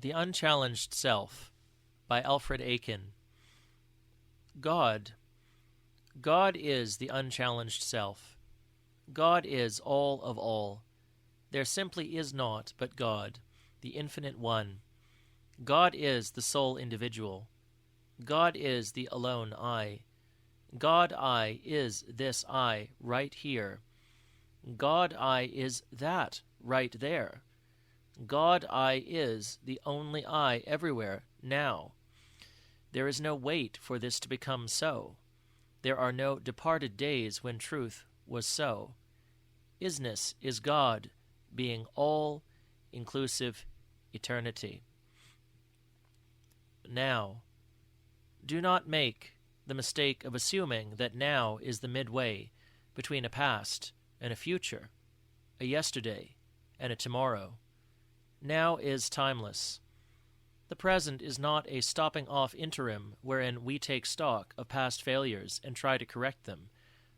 The Unchallenged Self by Alfred Aiken. God. God is the unchallenged self. God is all of all. There simply is naught but God, the infinite one. God is the sole individual. God is the alone I. God I is this I right here. God I is that right there. God I is the only I everywhere now. There is no wait for this to become so. There are no departed days when truth was so. Isness is God, being all-inclusive eternity. Now. Do not make the mistake of assuming that now is the midway between a past and a future, a yesterday and a tomorrow. Now is timeless. The present is not a stopping-off interim wherein we take stock of past failures and try to correct them,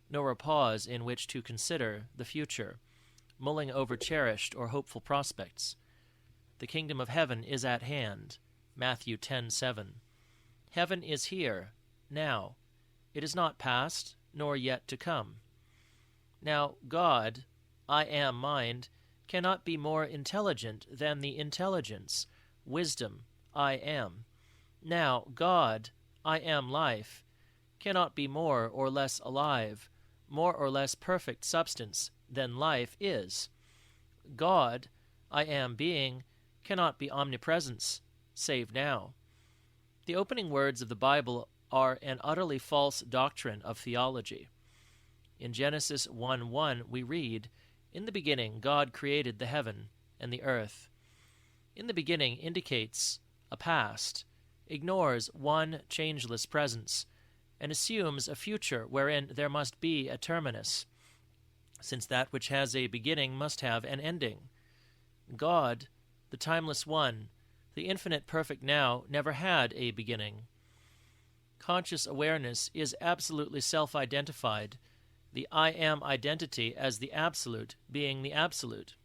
nor a pause in which to consider the future, mulling over cherished or hopeful prospects. The kingdom of heaven is at hand. Matthew 10:7. Heaven is here, now. It is not past, nor yet to come. Now God, I am mind, cannot be more intelligent than the intelligence, wisdom, I am. Now God, I am life, cannot be more or less alive, more or less perfect substance than life is. God, I am being, cannot be omnipresence, save now. The opening words of the Bible are an utterly false doctrine of theology. In Genesis 1:1 we read, "In the beginning God created the heaven and the earth." In the beginning indicates a past, ignores one changeless presence, and assumes a future wherein there must be a terminus, since that which has a beginning must have an ending. God, the timeless one, the infinite perfect now, never had a beginning. Conscious awareness is absolutely self-identified, the I am identity as the absolute being the absolute.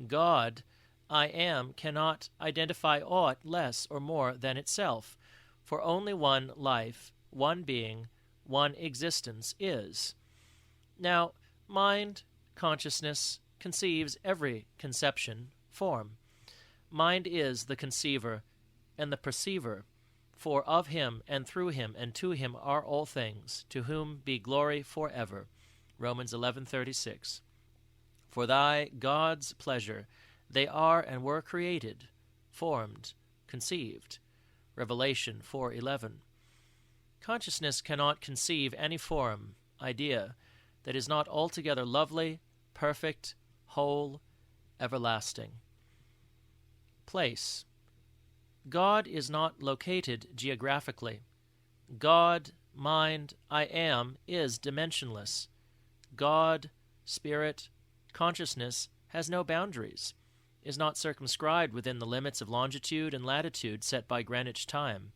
God, I am, cannot identify aught less or more than itself, for only one life, one being, one existence is. Now, mind, consciousness, conceives every conception, form. Mind is the conceiver and the perceiver, for of him and through him and to him are all things, to whom be glory forever. Romans 11:36. For thy God's pleasure they are and were created, formed, conceived. Revelation 4:11. Consciousness cannot conceive any form, idea, that is not altogether lovely, perfect, whole, everlasting. Place. God is not located geographically. God, mind, I am, is dimensionless. God, spirit, consciousness has no boundaries, is not circumscribed within the limits of longitude and latitude set by Greenwich time.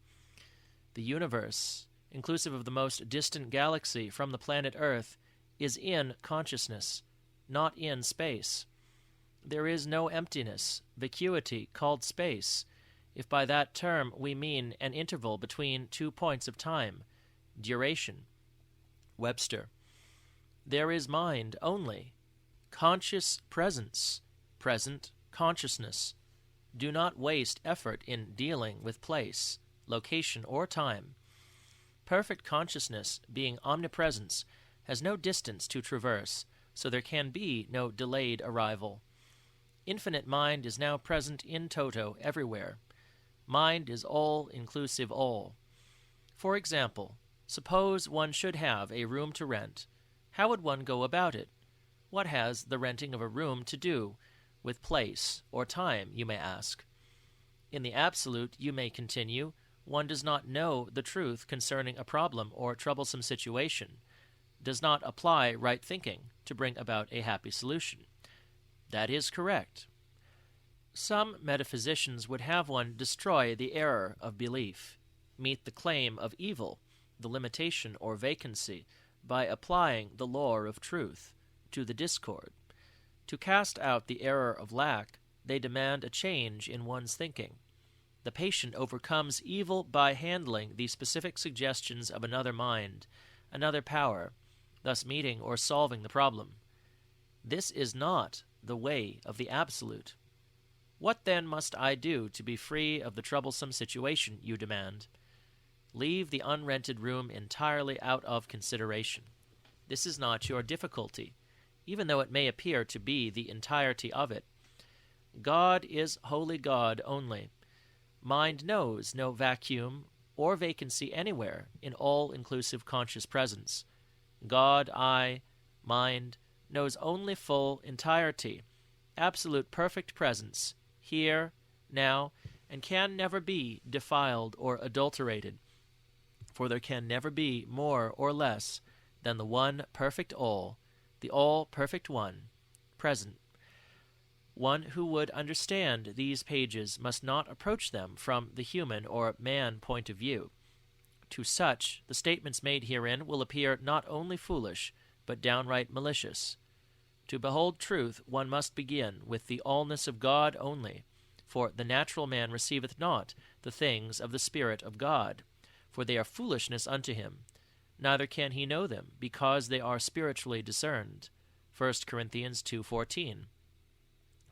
The universe, inclusive of the most distant galaxy from the planet Earth, is in consciousness, not in space. There is no emptiness, vacuity, called space, if by that term we mean an interval between 2 points of time, duration. Webster. There is mind only, conscious presence, present consciousness. Do not waste effort in dealing with place, location, or time. Perfect consciousness, being omnipresence, has no distance to traverse, so there can be no delayed arrival. Infinite mind is now present in toto everywhere. Mind is all-inclusive all. For example, suppose one should have a room to rent. How would one go about it? What has the renting of a room to do with place or time, you may ask? In the absolute, you may continue, one does not know the truth concerning a problem or troublesome situation, does not apply right thinking to bring about a happy solution. That is correct. Some metaphysicians would have one destroy the error of belief, meet the claim of evil, the limitation or vacancy, by applying the lore of truth to the discord. To cast out the error of lack, they demand a change in one's thinking. The patient overcomes evil by handling the specific suggestions of another mind, another power, thus meeting or solving the problem. This is not the way of the Absolute. What then must I do to be free of the troublesome situation, you demand? Leave the unrented room entirely out of consideration. This is not your difficulty, even though it may appear to be the entirety of it. God is holy God only. Mind knows no vacuum or vacancy anywhere in all-inclusive conscious presence. God, I, mind, knows only full entirety, absolute perfect presence, here, now, and can never be defiled or adulterated, for there can never be more or less than the one perfect all, the all-perfect one, present. One who would understand these pages must not approach them from the human or man point of view. To such, the statements made herein will appear not only foolish, but downright malicious. To behold truth, one must begin with the allness of God only, for the natural man receiveth not the things of the Spirit of God, for they are foolishness unto him. Neither can he know them, because they are spiritually discerned. 1 Corinthians 2:14.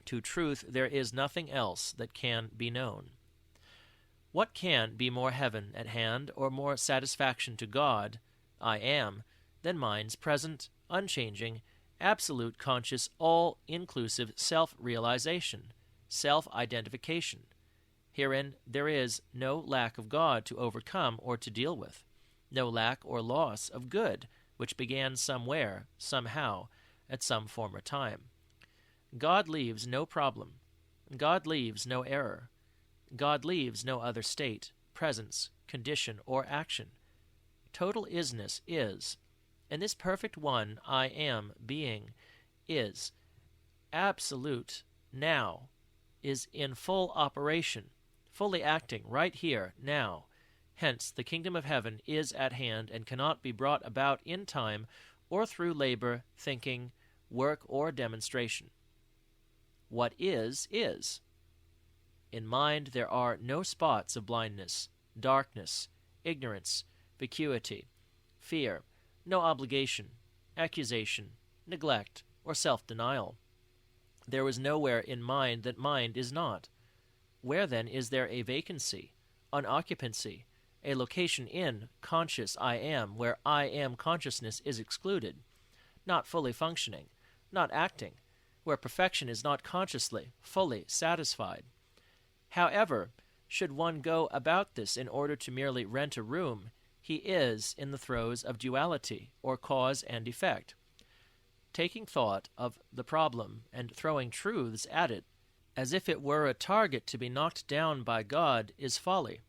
To truth there is nothing else that can be known. What can be more heaven at hand, or more satisfaction to God, I am, than mind's present, unchanging, absolute conscious, all-inclusive self-realization, self-identification? Herein there is no lack of God to overcome or to deal with, no lack or loss of good which began somewhere, somehow, at some former time. God leaves no problem. God leaves no error. God leaves no other state, presence, condition, or action. Total isness is, and this perfect one I am being is absolute now, is in full operation, fully acting right here, now. Hence, the kingdom of heaven is at hand and cannot be brought about in time or through labor, thinking, work, or demonstration. What is, is. In mind there are no spots of blindness, darkness, ignorance, vacuity, fear, no obligation, accusation, neglect, or self-denial. There is nowhere in mind that mind is not. Where then is there a vacancy, an occupancy, a location in conscious I am, where I am consciousness is excluded, not fully functioning, not acting, where perfection is not consciously, fully satisfied? However, should one go about this in order to merely rent a room, he is in the throes of duality, or cause and effect. Taking thought of the problem and throwing truths at it, as if it were a target to be knocked down by God, is folly.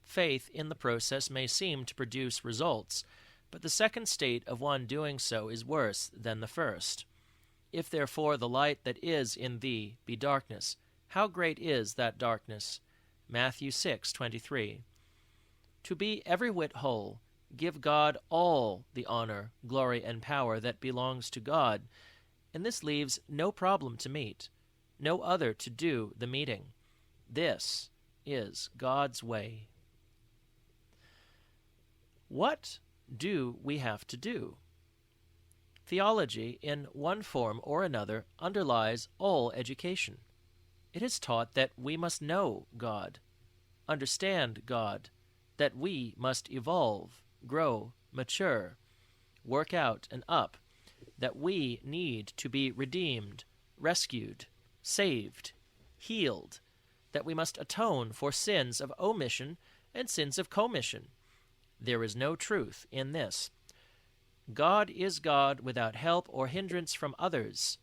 Faith in the process may seem to produce results, but the second state of one doing so is worse than the first. If therefore the light that is in thee be darkness, how great is that darkness? Matthew 6:23. To be every whit whole, give God all the honor, glory, and power that belongs to God, and this leaves no problem to meet, no other to do the meeting. This is God's way. What do we have to do? Theology, in one form or another, underlies all education. It is taught that we must know God, understand God, that we must evolve, grow, mature, work out and up, that we need to be redeemed, rescued, saved, healed, that we must atone for sins of omission and sins of commission. There is no truth in this. God is God without help or hindrance from others.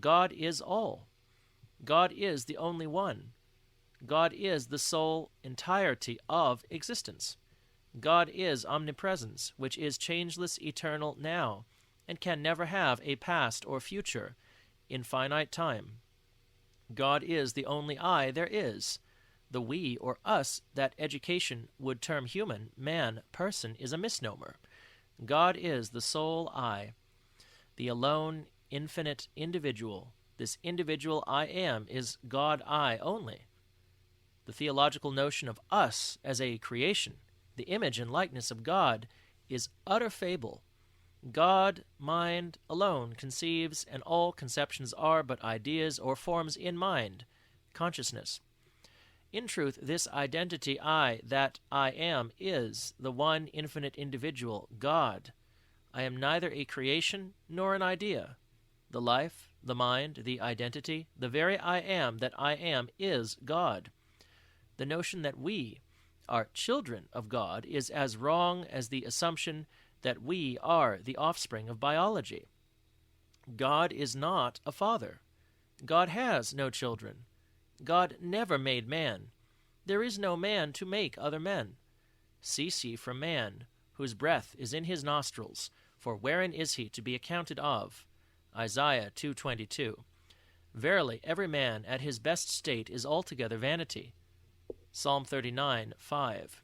God is all. God is the only one. God is the sole entirety of existence. God is omnipresence, which is changeless, eternal now, and can never have a past or future, in finite time. God is the only I there is. The we or us that education would term human, man, person is a misnomer. God is the sole I, the alone, infinite individual. This individual I am is God I only. The theological notion of us as a creation, the image and likeness of God, is utter fable. God, mind alone conceives, and all conceptions are but ideas or forms in mind, consciousness. In truth, this identity I, that I am, is the one infinite individual, God. I am neither a creation nor an idea. The life, the mind, the identity, the very I am that I am is God. The notion that we are children of God is as wrong as the assumption that we are the offspring of biology. God is not a father. God has no children. God never made man. There is no man to make other men. Cease ye from man, whose breath is in his nostrils, for wherein is he to be accounted of? Isaiah 2:22. Verily, every man at his best state is altogether vanity. Psalm 39:5.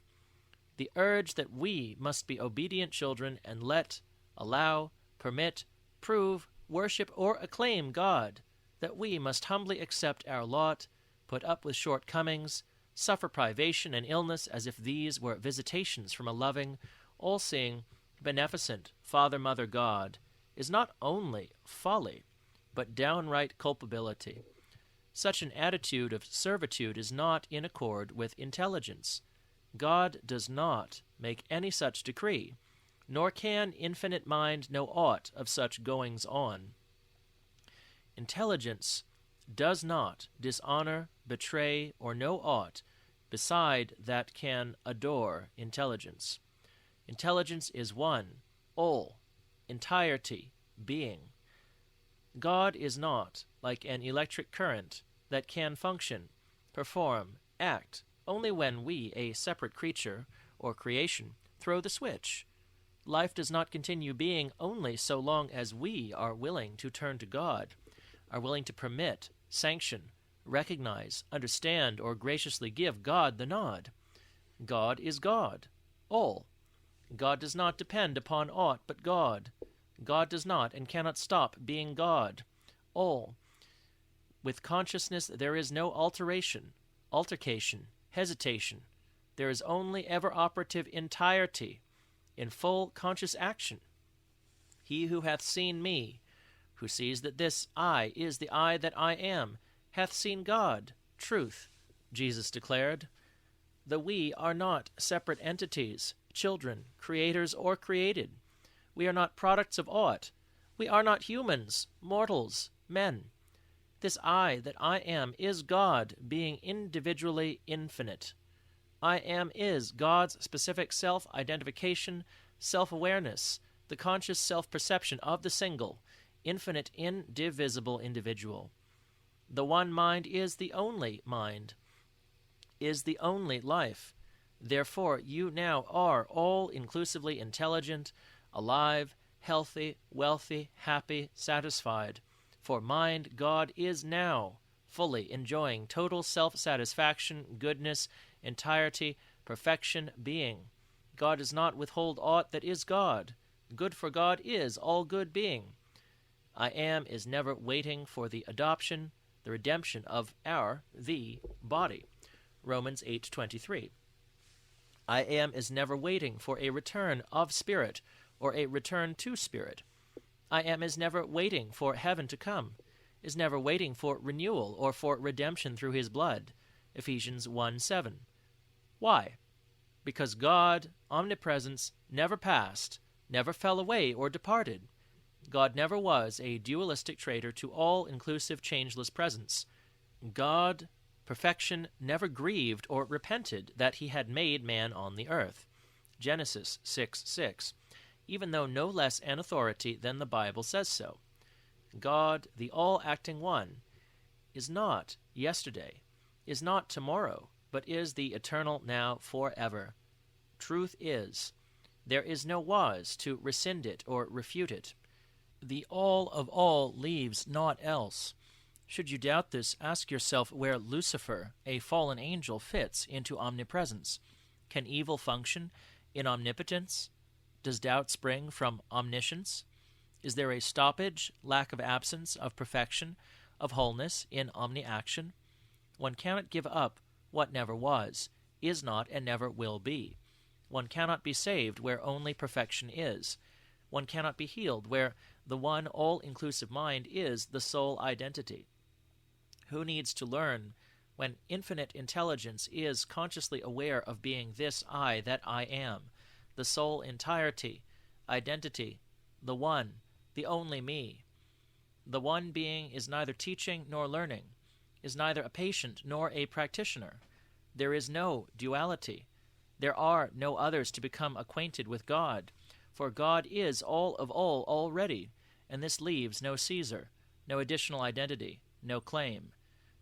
The urge that we must be obedient children and let, allow, permit, prove, worship, or acclaim God, that we must humbly accept our lot, put up with shortcomings, suffer privation and illness as if these were visitations from a loving, all-seeing, beneficent Father, Mother, God, is not only folly, but downright culpability. Such an attitude of servitude is not in accord with intelligence. God does not make any such decree, nor can infinite mind know aught of such goings-on. Intelligence does not dishonor, betray, or know aught beside that can adore intelligence. Intelligence is one, all, entirety, being. God is not like an electric current that can function, perform, act, only when we, a separate creature or creation, throw the switch. Life does not continue being only so long as we are willing to turn to God, are willing to permit, sanction, recognize, understand, or graciously give God the nod. God is God, all. God does not depend upon aught but God. God does not and cannot stop being God, all. With consciousness there is no altercation, hesitation. There is only ever-operative entirety, in full conscious action. He who hath seen me, who sees that this I is the I that I am, hath seen God, truth, Jesus declared. The we are not separate entities, children, creators, or created. We are not products of aught. We are not humans, mortals, men. This I that I am is God, being individually infinite. I am is God's specific self-identification, self-awareness, the conscious self-perception of the single, infinite, indivisible individual. The one mind is the only mind, is the only life. Therefore, you now are all-inclusively intelligent, alive, healthy, wealthy, happy, satisfied. For mind, God is now fully enjoying total self-satisfaction, goodness, entirety, perfection, being. God does not withhold aught that is God. Good for God is all good being. I am is never waiting for the adoption, the redemption of the body. Romans 8:23. I am is never waiting for a return of spirit or a return to spirit. I am is never waiting for heaven to come, is never waiting for renewal or for redemption through his blood. Ephesians 1:7. Why? Because God, omnipresence, never passed, never fell away or departed. God never was a dualistic traitor to all-inclusive, changeless presence. God, perfection, never grieved or repented that he had made man on the earth. Genesis 6:6. Even though no less an authority than the Bible says so. God, the all-acting one, is not yesterday, is not tomorrow, but is the eternal now forever. Truth is, there is no was to rescind it or refute it. The all of all leaves naught else. Should you doubt this, ask yourself where Lucifer, a fallen angel, fits into omnipresence. Can evil function in omnipotence? Does doubt spring from omniscience? Is there a stoppage, lack of absence, of perfection, of wholeness in omni-action? One cannot give up what never was, is not, and never will be. One cannot be saved where only perfection is. One cannot be healed where the one all-inclusive mind is the sole identity. Who needs to learn when infinite intelligence is consciously aware of being this I that I am, the sole entirety, identity, the one, the only me? The one being is neither teaching nor learning, is neither a patient nor a practitioner. There is no duality. There are no others to become acquainted with God, for God is all of all already, and this leaves no Caesar, no additional identity, no claim.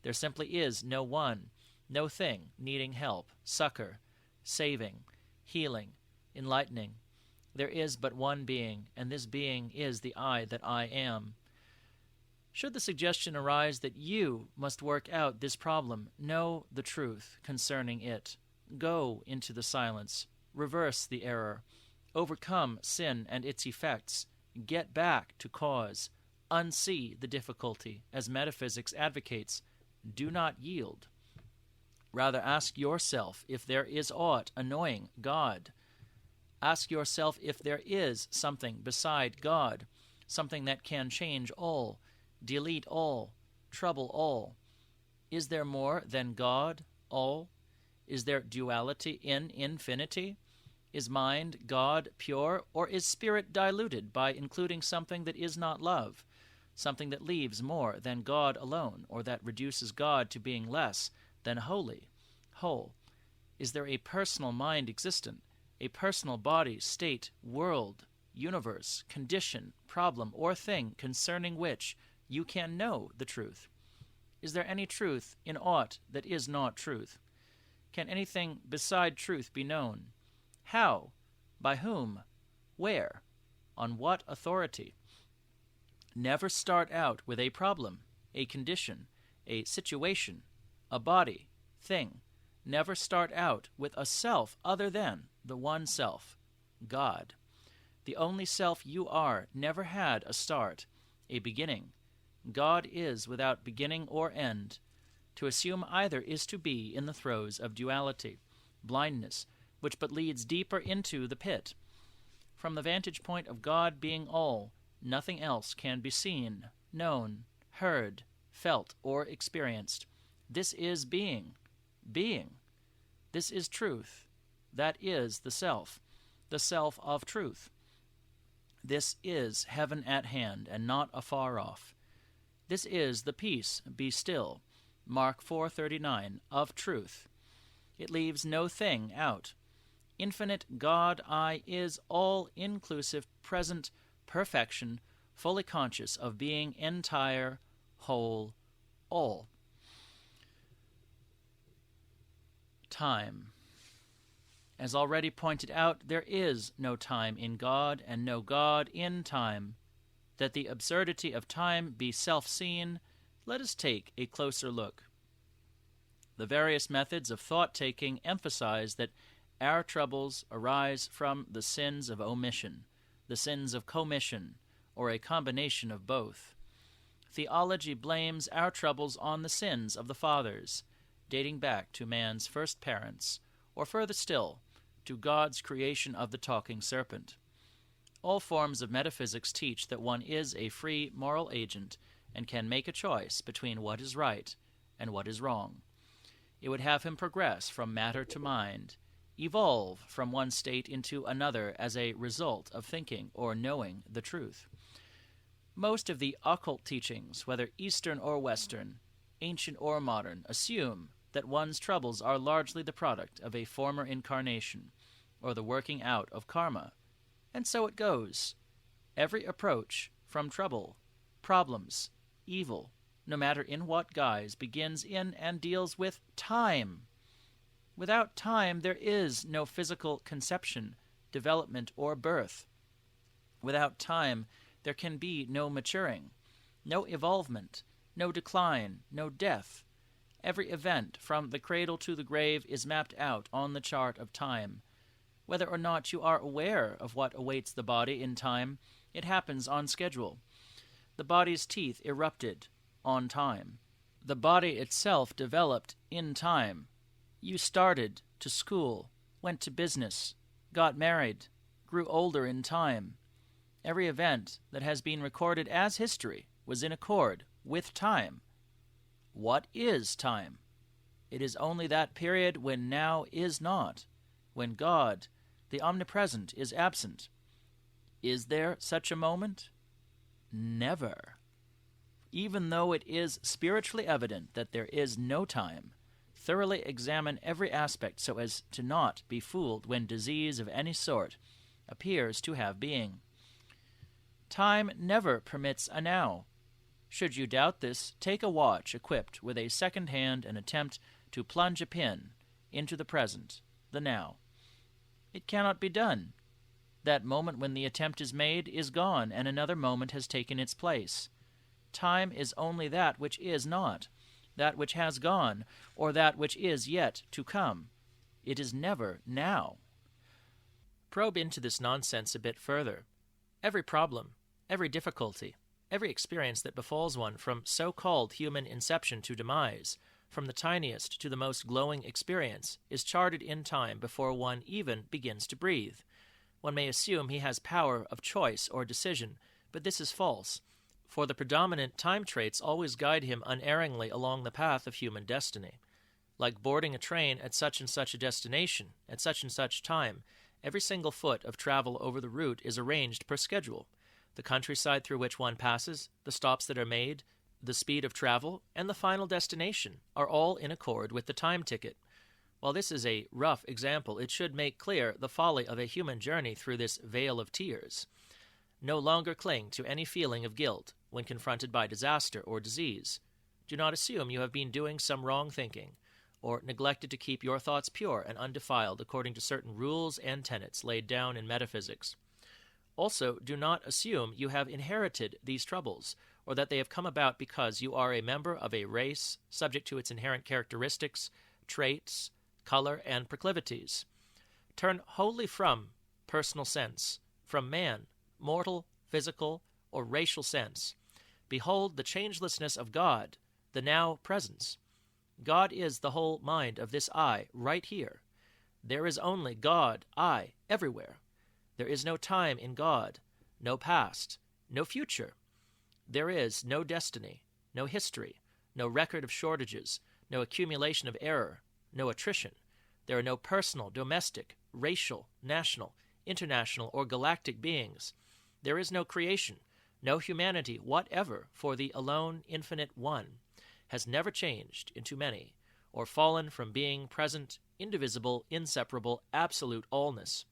There simply is no one, no thing needing help, succor, saving, healing, enlightening. There is but one being, and this being is the I that I am. Should the suggestion arise that you must work out this problem, know the truth concerning it. Go into the silence, reverse the error, overcome sin and its effects, get back to cause, unsee the difficulty, as metaphysics advocates. Do not yield. Rather ask yourself if there is aught annoying God. Ask yourself if there is something beside God, something that can change all, delete all, trouble all. Is there more than God, all? Is there duality in infinity? Is mind, God, pure, or is spirit diluted by including something that is not love, something that leaves more than God alone, or that reduces God to being less than holy, whole? Is there a personal mind existent, a personal body, state, world, universe, condition, problem, or thing concerning which you can know the truth? Is there any truth in aught that is not truth? Can anything beside truth be known? How? By whom? Where? On what authority? Never start out with a problem, a condition, a situation, a body, thing. Never start out with a self other than the one self, God. The only self you are never had a start, a beginning. God is without beginning or end. To assume either is to be in the throes of duality, blindness, which but leads deeper into the pit. From the vantage point of God being all, nothing else can be seen, known, heard, felt, or experienced. This is being. Being. This is truth. That is the self of truth. This is heaven at hand and not afar off. This is the peace, be still, Mark 4:39, of truth. It leaves no thing out. Infinite God I is all-inclusive, present, perfection, fully conscious of being entire, whole, all. Time. As already pointed out, there is no time in God and no God in time. That the absurdity of time be self-seen, let us take a closer look. The various methods of thought-taking emphasize that our troubles arise from the sins of omission, the sins of commission, or a combination of both. Theology blames our troubles on the sins of the fathers, dating back to man's first parents, or further still, to God's creation of the talking serpent. All forms of metaphysics teach that one is a free moral agent and can make a choice between what is right and what is wrong. It would have him progress from matter to mind, evolve from one state into another as a result of thinking or knowing the truth. Most of the occult teachings, whether Eastern or Western, ancient or modern, assume that one's troubles are largely the product of a former incarnation, or the working out of karma. And so it goes. Every approach from trouble, problems, evil, no matter in what guise, begins in and deals with time. Without time, there is no physical conception, development, or birth. Without time, there can be no maturing, no evolvement, no decline, no death. Every event, from the cradle to the grave, is mapped out on the chart of time. Whether or not you are aware of what awaits the body in time, it happens on schedule. The body's teeth erupted on time. The body itself developed in time. You started to school, went to business, got married, grew older in time. Every event that has been recorded as history was in accord with time. What is time? It is only that period when now is not, when God, the omnipresent, is absent. Is there such a moment? Never. Even though it is spiritually evident that there is no time, thoroughly examine every aspect so as to not be fooled when disease of any sort appears to have being. Time never permits a now. Should you doubt this, take a watch equipped with a second hand and attempt to plunge a pin into the present, the now. It cannot be done. That moment when the attempt is made is gone, and another moment has taken its place. Time is only that which is not, that which has gone, or that which is yet to come. It is never now. Probe into this nonsense a bit further. Every problem, every difficulty, every experience that befalls one from so-called human inception to demise, from the tiniest to the most glowing experience, is charted in time before one even begins to breathe. One may assume he has power of choice or decision, but this is false, for the predominant time traits always guide him unerringly along the path of human destiny. Like boarding a train at such and such a destination, at such and such time, every single foot of travel over the route is arranged per schedule. The countryside through which one passes, the stops that are made, the speed of travel, and the final destination are all in accord with the time ticket. While this is a rough example, it should make clear the folly of a human journey through this vale of tears. No longer cling to any feeling of guilt when confronted by disaster or disease. Do not assume you have been doing some wrong thinking, or neglected to keep your thoughts pure and undefiled according to certain rules and tenets laid down in metaphysics. Also, do not assume you have inherited these troubles, or that they have come about because you are a member of a race subject to its inherent characteristics, traits, color, and proclivities. Turn wholly from personal sense, from man, mortal, physical, or racial sense. Behold the changelessness of God, the now presence. God is the whole mind of this I, right here. There is only God, I, everywhere. There is no time in God, no past, no future. There is no destiny, no history, no record of shortages, no accumulation of error, no attrition. There are no personal, domestic, racial, national, international, or galactic beings. There is no creation, no humanity whatever, for the alone infinite One has never changed into many, or fallen from being present, indivisible, inseparable, absolute allness.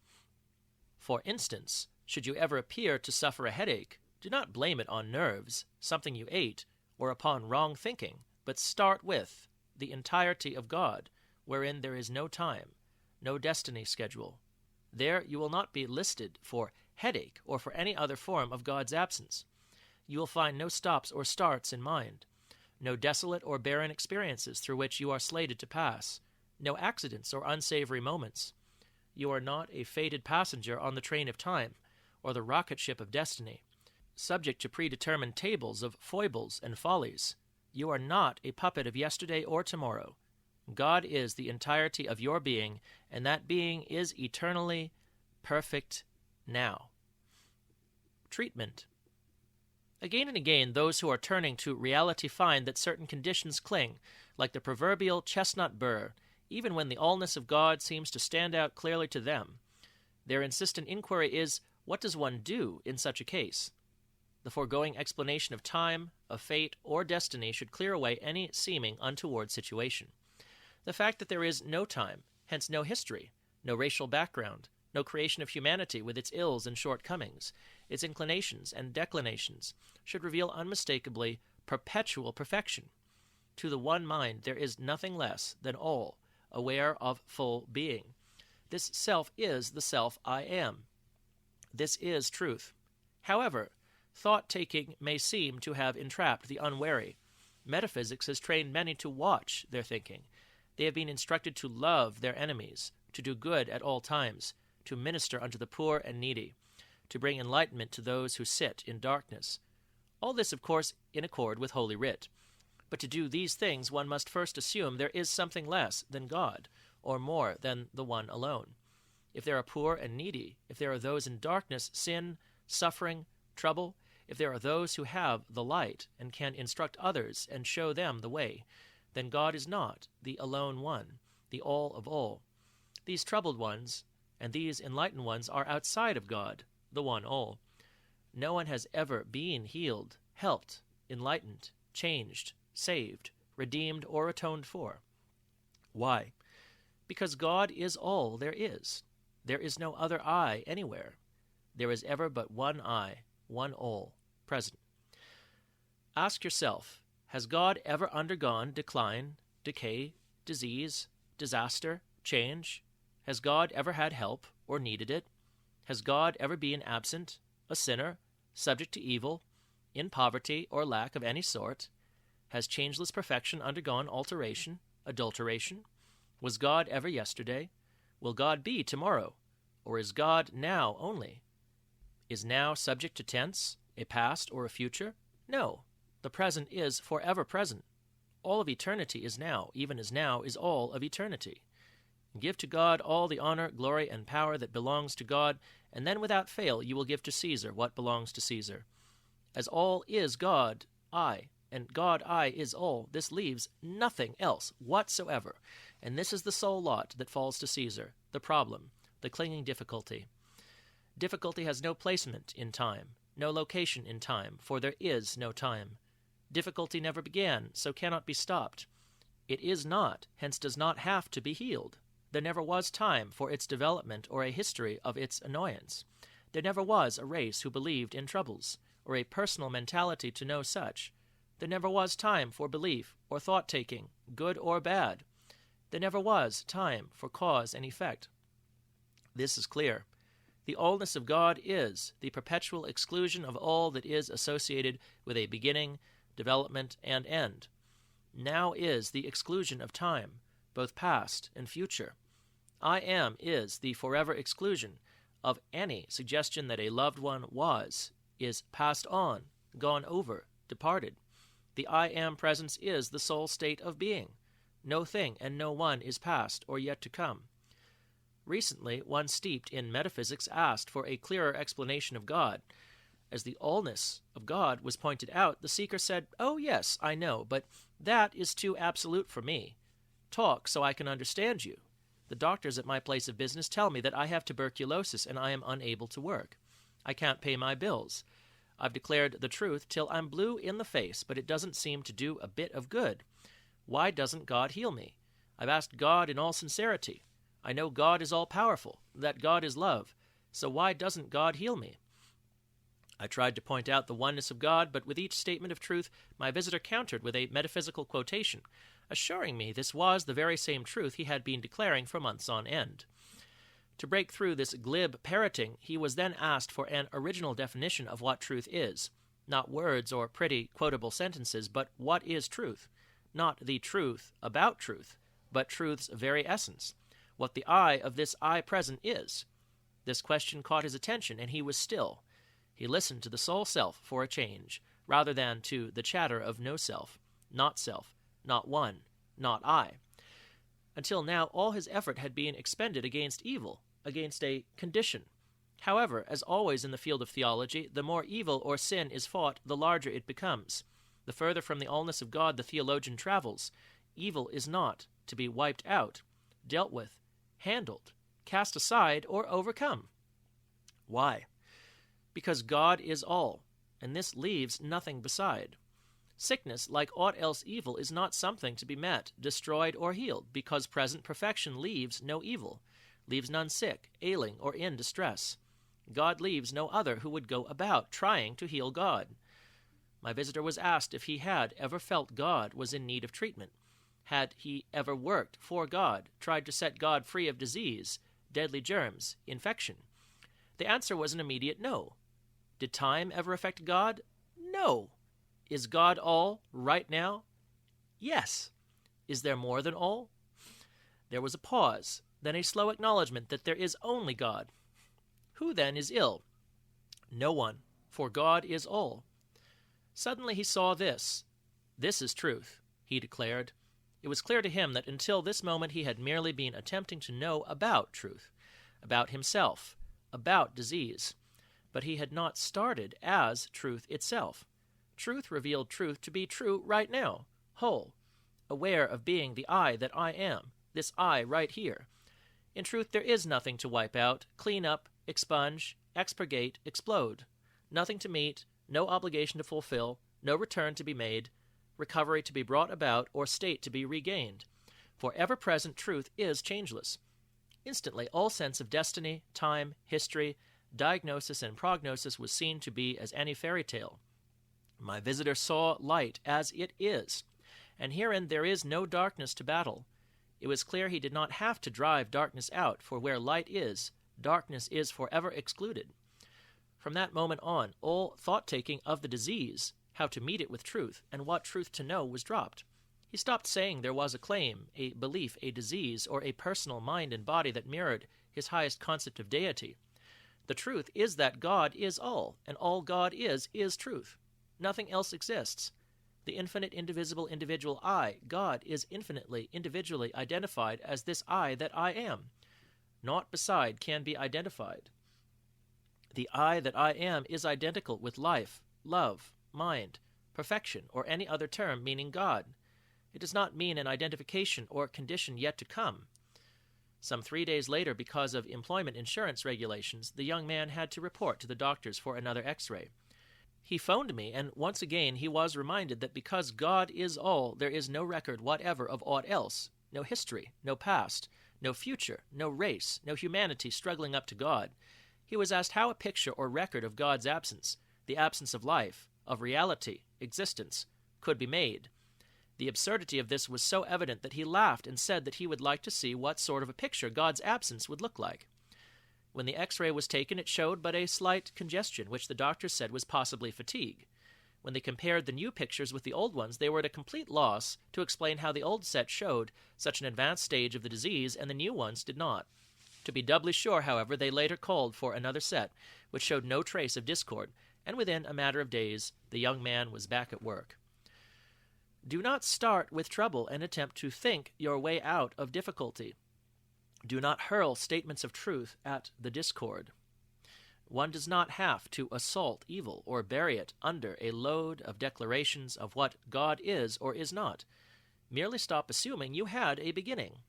For instance, should you ever appear to suffer a headache, do not blame it on nerves, something you ate, or upon wrong thinking, but start with the entirety of God, wherein there is no time, no destiny schedule. There you will not be listed for headache or for any other form of God's absence. You will find no stops or starts in mind, no desolate or barren experiences through which you are slated to pass, no accidents or unsavory moments. You are not a fated passenger on the train of time, or the rocket ship of destiny, subject to predetermined tables of foibles and follies. You are not a puppet of yesterday or tomorrow. God is the entirety of your being, and that being is eternally perfect now. Treatment. Again and again, those who are turning to reality find that certain conditions cling, like the proverbial chestnut burr, even when the allness of God seems to stand out clearly to them. Their insistent inquiry is, what does one do in such a case? The foregoing explanation of time, of fate, or destiny should clear away any seeming untoward situation. The fact that there is no time, hence no history, no racial background, no creation of humanity with its ills and shortcomings, its inclinations and declinations, should reveal unmistakably perpetual perfection. To the one mind there is nothing less than all, aware of full being. This self is the self I am. This is truth. However, thought-taking may seem to have entrapped the unwary. Metaphysics has trained many to watch their thinking. They have been instructed to love their enemies, to do good at all times, to minister unto the poor and needy, to bring enlightenment to those who sit in darkness. All this, of course, in accord with Holy Writ. But to do these things one must first assume there is something less than God, or more than the one alone. If there are poor and needy, if there are those in darkness, sin, suffering, trouble, if there are those who have the light and can instruct others and show them the way, then God is not the alone one, the all of all. These troubled ones and these enlightened ones are outside of God, the one all. No one has ever been healed, helped, enlightened, changed, saved, redeemed, or atoned for. Why? Because God is all there is. There is no other I anywhere. There is ever but one I, one all, present. Ask yourself, has God ever undergone decline, decay, disease, disaster, change? Has God ever had help or needed it? Has God ever been absent, a sinner, subject to evil, in poverty or lack of any sort? Has changeless perfection undergone alteration, adulteration? Was God ever yesterday? Will God be tomorrow? Or is God now only? Is now subject to tense, a past or a future? No. The present is forever present. All of eternity is now, even as now is all of eternity. Give to God all the honor, glory, and power that belongs to God, and then without fail you will give to Caesar what belongs to Caesar. As all is God, I, and God I is all, this leaves nothing else whatsoever, and this is the sole lot that falls to Caesar, the problem, the clinging difficulty. Difficulty has no placement in time, no location in time, for there is no time. Difficulty never began, so cannot be stopped. It is not, hence does not have to be healed. There never was time for its development or a history of its annoyance. There never was a race who believed in troubles, or a personal mentality to know such. There never was time for belief or thought-taking, good or bad. There never was time for cause and effect. This is clear. The allness of God is the perpetual exclusion of all that is associated with a beginning, development, and end. Now is the exclusion of time, both past and future. I am is the forever exclusion of any suggestion that a loved one was, is passed on, gone over, departed. The I am presence is the sole state of being. No thing and no one is past or yet to come. Recently, one steeped in metaphysics asked for a clearer explanation of God. As the allness of God was pointed out, the seeker said, "Oh yes, I know, but that is too absolute for me. Talk so I can understand you. The doctors at my place of business tell me that I have tuberculosis and I am unable to work. I can't pay my bills. I've declared the truth till I'm blue in the face, but it doesn't seem to do a bit of good. Why doesn't God heal me? I've asked God in all sincerity. I know God is all-powerful, that God is love. So why doesn't God heal me?" I tried to point out the oneness of God, but with each statement of truth, my visitor countered with a metaphysical quotation, assuring me this was the very same truth he had been declaring for months on end. To break through this glib parroting, he was then asked for an original definition of what truth is. Not words or pretty, quotable sentences, but what is truth? Not the truth about truth, but truth's very essence. What the I of this I present is. This question caught his attention, and he was still. He listened to the soul self for a change, rather than to the chatter of no self, not one, not I. Until now, all his effort had been expended against evil, against a condition. However, as always in the field of theology, the more evil or sin is fought, the larger it becomes. The further from the allness of God the theologian travels, evil is not to be wiped out, dealt with, handled, cast aside, or overcome. Why? Because God is all, and this leaves nothing beside. Sickness, like aught else evil, is not something to be met, destroyed, or healed, because present perfection leaves no evil, leaves none sick, ailing, or in distress. God leaves no other who would go about trying to heal God. My visitor was asked if he had ever felt God was in need of treatment. Had he ever worked for God, tried to set God free of disease, deadly germs, infection? The answer was an immediate no. Did time ever affect God? No. Is God all right now? Yes. Is there more than all? There was a pause, then a slow acknowledgement that there is only God. Who then is ill? No one, for God is all. Suddenly he saw this. This is truth, he declared. It was clear to him that until this moment he had merely been attempting to know about truth, about himself, about disease. But he had not started as truth itself. Truth revealed truth to be true right now, whole, aware of being the I that I am, this I right here. In truth, there is nothing to wipe out, clean up, expunge, expurgate, explode. Nothing to meet, no obligation to fulfill, no return to be made, recovery to be brought about, or state to be regained. For ever-present truth is changeless. Instantly, all sense of destiny, time, history, diagnosis, and prognosis was seen to be as any fairy tale. My visitor saw light as it is, and herein there is no darkness to battle. It was clear he did not have to drive darkness out, for where light is, darkness is forever excluded. From that moment on, all thought-taking of the disease, how to meet it with truth, and what truth to know, was dropped. He stopped saying there was a claim, a belief, a disease, or a personal mind and body that mirrored his highest concept of deity. The truth is that God is all, and all God is truth. Nothing else exists. The infinite, indivisible, individual I, God, is infinitely, individually identified as this I that I am. Naught beside can be identified. The I that I am is identical with life, love, mind, perfection, or any other term meaning God. It does not mean an identification or condition yet to come. Some 3 days later, because of employment insurance regulations, the young man had to report to the doctors for another X-ray. He phoned me, and once again he was reminded that because God is all, there is no record whatever of aught else, no history, no past, no future, no race, no humanity struggling up to God. He was asked how a picture or record of God's absence, the absence of life, of reality, existence, could be made. The absurdity of this was so evident that he laughed and said that he would like to see what sort of a picture God's absence would look like. When the X-ray was taken, it showed but a slight congestion, which the doctors said was possibly fatigue. When they compared the new pictures with the old ones, they were at a complete loss to explain how the old set showed such an advanced stage of the disease and the new ones did not. To be doubly sure, however, they later called for another set, which showed no trace of discord, and within a matter of days the young man was back at work. Do not start with trouble and attempt to think your way out of difficulty. Do not hurl statements of truth at the discord. One does not have to assault evil or bury it under a load of declarations of what God is or is not. Merely stop assuming you had a beginning,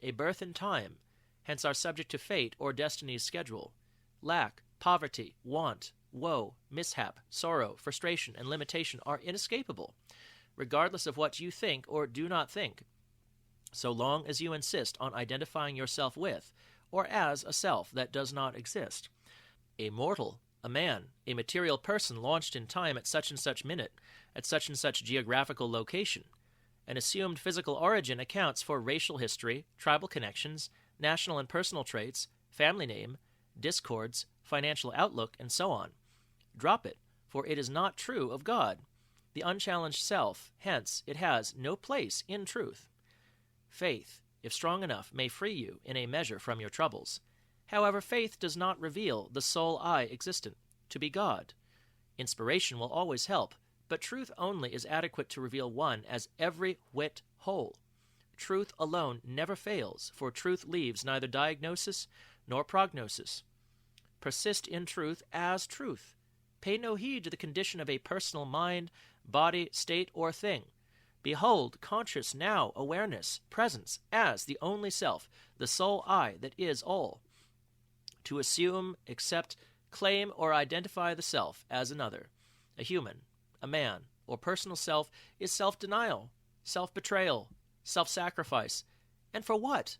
a birth in time, hence are subject to fate or destiny's schedule. Lack, poverty, want, woe, mishap, sorrow, frustration, and limitation are inescapable, regardless of what you think or do not think, so long as you insist on identifying yourself with or as a self that does not exist. A mortal, a man, a material person launched in time at such and such minute, at such and such geographical location. An assumed physical origin accounts for racial history, tribal connections, national and personal traits, family name, discords, financial outlook, and so on. Drop it, for it is not true of God. The unchallenged self, hence, it has no place in truth. Faith, if strong enough, may free you in a measure from your troubles. However, faith does not reveal the sole I existent, to be God. Inspiration will always help, but truth only is adequate to reveal one as every whit whole. Truth alone never fails, for truth leaves neither diagnosis nor prognosis. Persist in truth as truth. Pay no heed to the condition of a personal mind, body, state, or thing. Behold, conscious now awareness, presence, as the only self, the sole I that is all. To assume, accept, claim, or identify the self as another, a human, a man, or personal self, is self-denial, self-betrayal, self-sacrifice. And for what?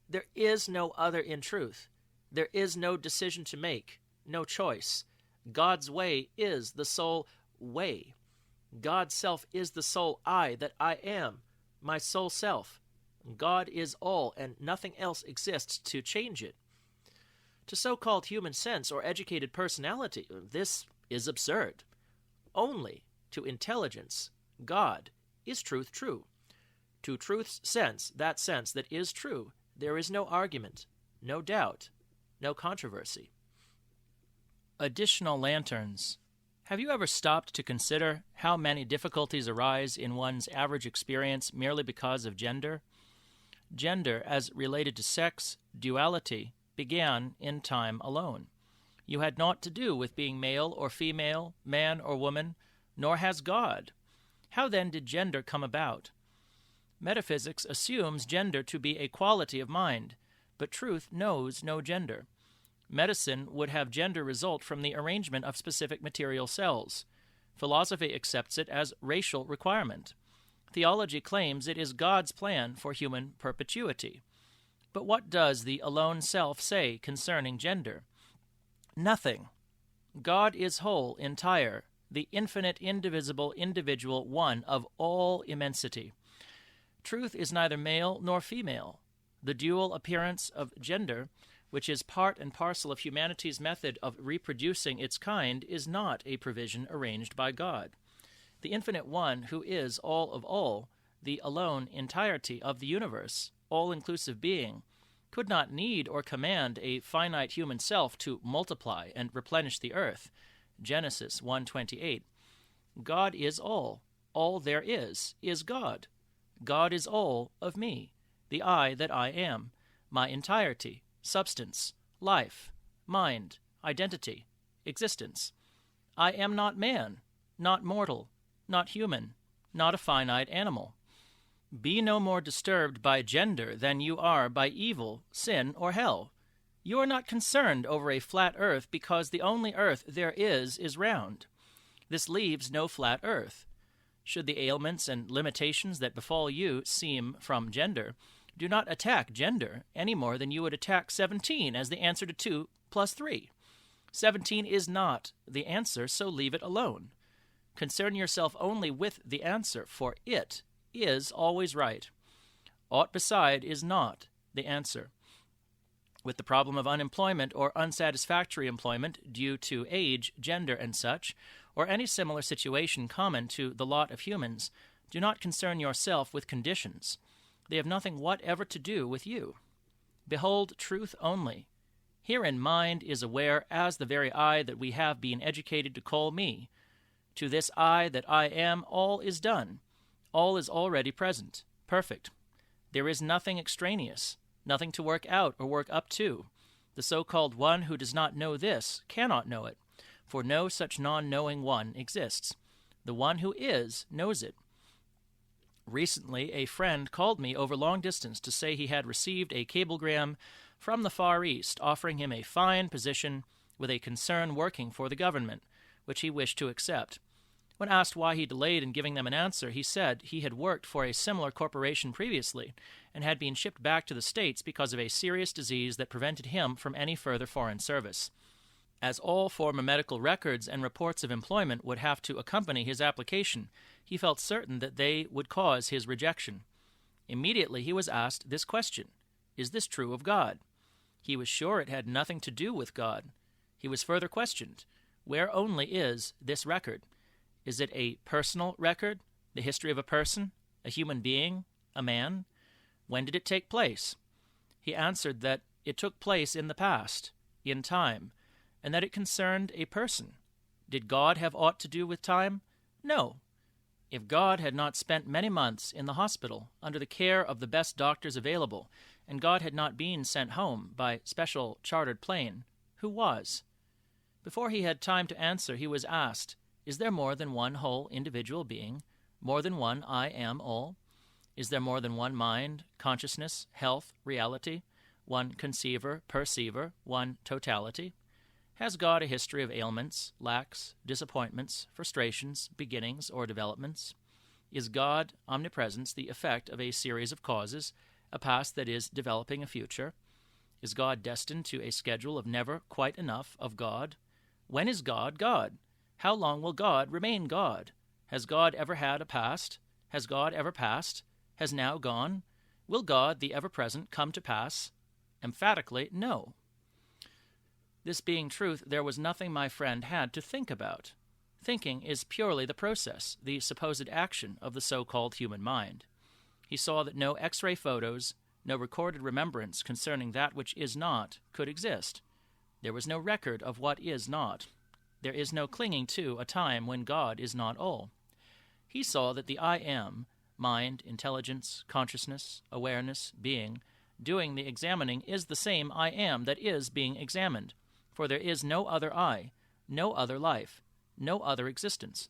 There is no other in truth. There is no decision to make, no choice. God's way is the sole way. God's self is the sole I that I am, my sole self. God is all, and nothing else exists to change it. To so-called human sense or educated personality, this is absurd. Only to intelligence, God, is truth true. To truth's sense, that sense that is true, there is no argument, no doubt, no controversy. Additional lanterns. Have you ever stopped to consider how many difficulties arise in one's average experience merely because of gender? Gender, as related to sex, duality, began in time alone. You had naught to do with being male or female, man or woman, nor has God. How then did gender come about? Metaphysics assumes gender to be a quality of mind, but truth knows no gender. Medicine would have gender result from the arrangement of specific material cells. Philosophy accepts it as racial requirement. Theology claims it is God's plan for human perpetuity. But what does the alone self say concerning gender? Nothing. God is whole, entire, the infinite, indivisible, individual one of all immensity. Truth is neither male nor female. The dual appearance of gender, which is part and parcel of humanity's method of reproducing its kind, is not a provision arranged by God. The infinite one who is all of all, the alone entirety of the universe, all-inclusive being, could not need or command a finite human self to multiply and replenish the earth. Genesis 1:28. God is all. All there is God. God is all of me, the I that I am, my entirety, substance, life, mind, identity, existence. I am not man, not mortal, not human, not a finite animal. Be no more disturbed by gender than you are by evil, sin, or hell. You are not concerned over a flat earth because the only earth there is round. This leaves no flat earth. Should the ailments and limitations that befall you seem from gender, do not attack gender any more than you would attack 17 as the answer to 2 plus 3. 17 is not the answer, so leave it alone. Concern yourself only with the answer, for it is always right. Aught beside is not the answer. With the problem of unemployment or unsatisfactory employment due to age, gender, and such, or any similar situation common to the lot of humans, do not concern yourself with conditions. They have nothing whatever to do with you. Behold truth only. Herein mind is aware as the very I that we have been educated to call me. To this I that I am, all is done. All is already present, perfect. There is nothing extraneous, nothing to work out or work up to. The so-called one who does not know this cannot know it, for no such non-knowing one exists. The one who is knows it. Recently, a friend called me over long distance to say he had received a cablegram from the Far East offering him a fine position with a concern working for the government, which he wished to accept. When asked why he delayed in giving them an answer, he said he had worked for a similar corporation previously and had been shipped back to the States because of a serious disease that prevented him from any further foreign service. As all former medical records and reports of employment would have to accompany his application, he felt certain that they would cause his rejection. Immediately he was asked this question: is this true of God? He was sure it had nothing to do with God. He was further questioned: where only is this record? Is it a personal record, the history of a person, a human being, a man? When did it take place? He answered that it took place in the past, in time, and that it concerned a person. Did God have aught to do with time? No. If God had not spent many months in the hospital under the care of the best doctors available, and God had not been sent home by special chartered plane, who was? Before he had time to answer, he was asked, is there more than one whole individual being, more than one I am all? Is there more than one mind, consciousness, health, reality, one conceiver, perceiver, one totality? Has God a history of ailments, lacks, disappointments, frustrations, beginnings, or developments? Is God, omnipresence, the effect of a series of causes, a past that is developing a future? Is God destined to a schedule of never quite enough of God? When is God God? How long will God remain God? Has God ever had a past? Has God ever passed? Has now gone? Will God, the ever-present, come to pass? Emphatically, no. This being truth, there was nothing my friend had to think about. Thinking is purely the process, the supposed action of the so-called human mind. He saw that no X-ray photos, no recorded remembrance concerning that which is not, could exist. There was no record of what is not. there is no clinging to a time when God is not all. He saw that the I am, mind, intelligence, consciousness, awareness, being, doing the examining is the same I am that is being examined, for there is no other I, no other life, no other existence.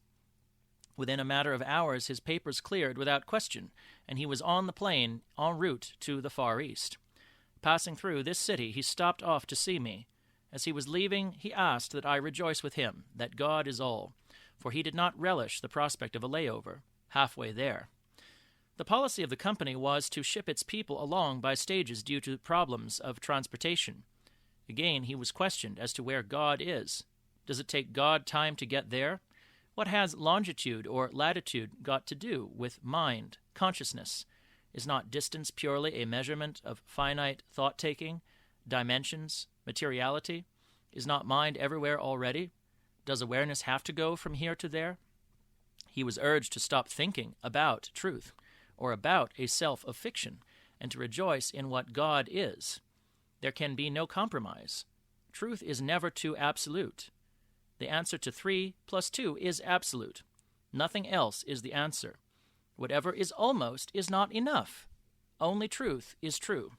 Within a matter of hours his papers cleared without question, and he was on the plane en route to the Far East. Passing through this city, he stopped off to see me. As he was leaving, he asked that I rejoice with him, that God is all, for he did not relish the prospect of a layover, halfway there. The policy of the company was to ship its people along by stages due to problems of transportation. Again, he was questioned as to where God is. Does it take God time to get there? What has longitude or latitude got to do with mind, consciousness? Is not distance purely a measurement of finite thought-taking, dimensions, materiality? Is not mind everywhere already? Does awareness have to go from here to there? He was urged to stop thinking about truth, or about a self of fiction, and to rejoice in what God is. There can be no compromise. Truth is never too absolute. The answer to 3 plus 2 is absolute. Nothing else is the answer. Whatever is almost is not enough. Only truth is true.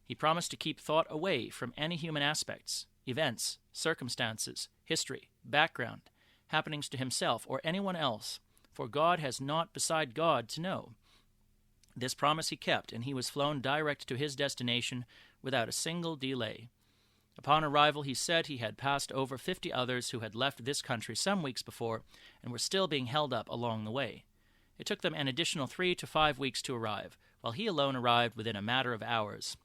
He promised to keep thought away from any human aspects, events, circumstances, history, background, happenings to himself or anyone else, for God has naught beside God to know. This promise he kept, and he was flown direct to his destination without a single delay. Upon arrival, he said he had passed over 50 others who had left this country some weeks before and were still being held up along the way. It took them an additional 3 to 5 weeks to arrive, while he alone arrived within a matter of hours.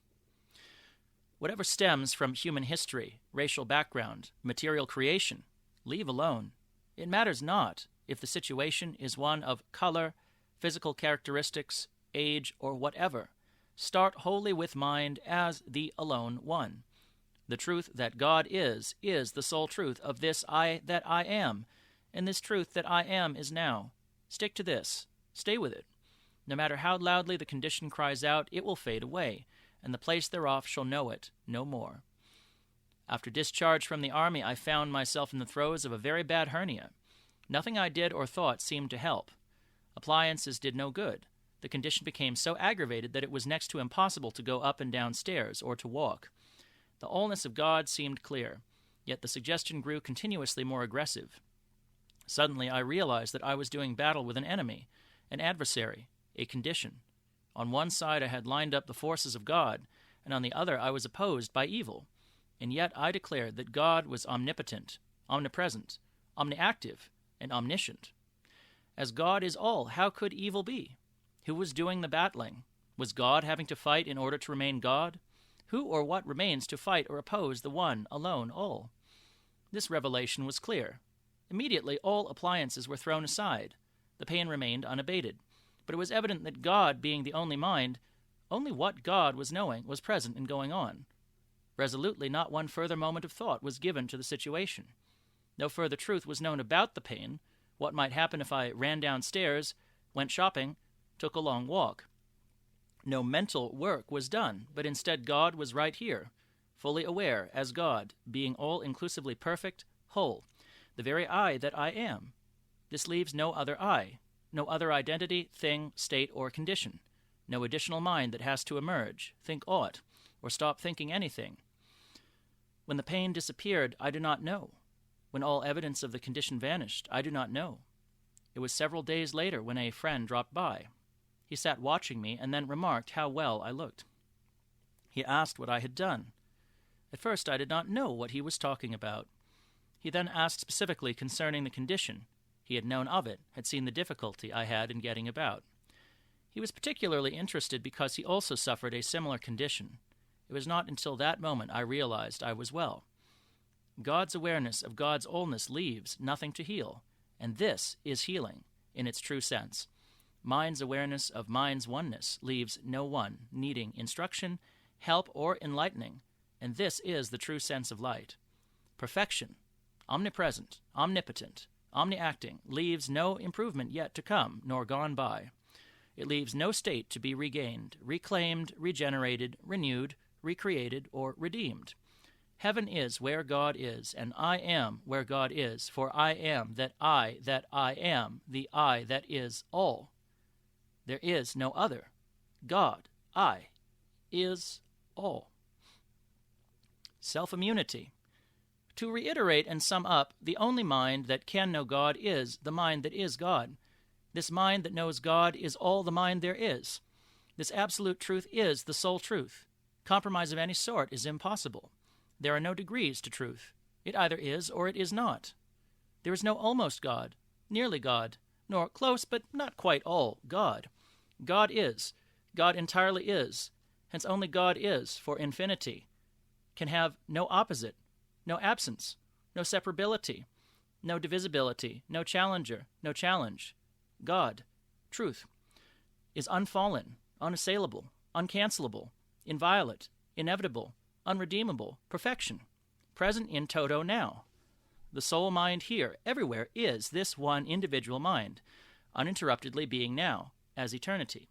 Whatever stems from human history, racial background, material creation, leave alone. It matters not if the situation is one of color, physical characteristics, age, or whatever. Start wholly with mind as the alone one. The truth that God is the sole truth of this I that I am, and this truth that I am is now. Stick to this. Stay with it. No matter how loudly the condition cries out, it will fade away, and the place thereof shall know it no more. After discharge from the army, I found myself in the throes of a very bad hernia. Nothing I did or thought seemed to help. Appliances did no good. The condition became so aggravated that it was next to impossible to go up and down stairs or to walk. The allness of God seemed clear, yet the suggestion grew continuously more aggressive. Suddenly I realized that I was doing battle with an enemy, an adversary, a condition. On one side I had lined up the forces of God, and on the other I was opposed by evil. And yet I declared that God was omnipotent, omnipresent, omniactive, and omniscient. As God is all, how could evil be? Who was doing the battling? Was God having to fight in order to remain God? Who or what remains to fight or oppose the one, alone, all? This revelation was clear. Immediately all appliances were thrown aside. The pain remained unabated. But it was evident that God, being the only mind, only what God was knowing was present and going on. Resolutely, not one further moment of thought was given to the situation. No further truth was known about the pain, what might happen if I ran downstairs, went shopping, took a long walk. No mental work was done, but instead God was right here, fully aware as God, being all-inclusively perfect, whole, the very I that I am. This leaves no other I, no other identity, thing, state, or condition, no additional mind that has to emerge, think aught, or stop thinking anything. When the pain disappeared, I do not know. When all evidence of the condition vanished, I do not know. It was several days later when a friend dropped by. He sat watching me and then remarked how well I looked. He asked what I had done. At first I did not know what he was talking about. He then asked specifically concerning the condition. He had known of it, had seen the difficulty I had in getting about. He was particularly interested because he also suffered a similar condition. It was not until that moment I realized I was well. God's awareness of God's allness leaves nothing to heal, and this is healing in its true sense. Mind's awareness of mind's oneness leaves no one needing instruction, help, or enlightening, and this is the true sense of light. Perfection, omnipresent, omnipotent, omniacting, leaves no improvement yet to come, nor gone by. It leaves no state to be regained, reclaimed, regenerated, renewed, recreated, or redeemed. Heaven is where God is, and I am where God is, for I am that I am, the I that is all. There is no other. God, I, is all. Self-immunity. To reiterate and sum up, the only mind that can know God is the mind that is God. This mind that knows God is all the mind there is. This absolute truth is the sole truth. Compromise of any sort is impossible. There are no degrees to truth. It either is or it is not. There is no almost God, nearly God, nor close but not quite all God. God is. God entirely is. Hence only God is, for infinity can have no opposite, no absence, no separability, no divisibility, no challenger, no challenge. God, truth, is unfallen, unassailable, uncancelable, inviolate, inevitable, unredeemable, perfection, present in toto now. The soul mind here, everywhere, is this one individual mind, uninterruptedly being now, as eternity.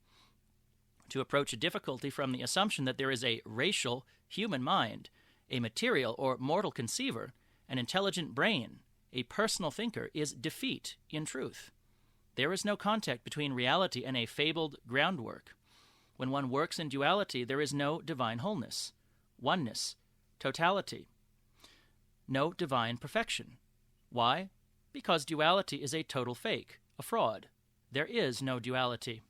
To approach a difficulty from the assumption that there is a racial human mind, a material or mortal conceiver, an intelligent brain, a personal thinker, is defeat in truth. There is no contact between reality and a fabled groundwork. When one works in duality, there is no divine wholeness, oneness, totality, no divine perfection. Why? Because duality is a total fake, a fraud. There is no duality.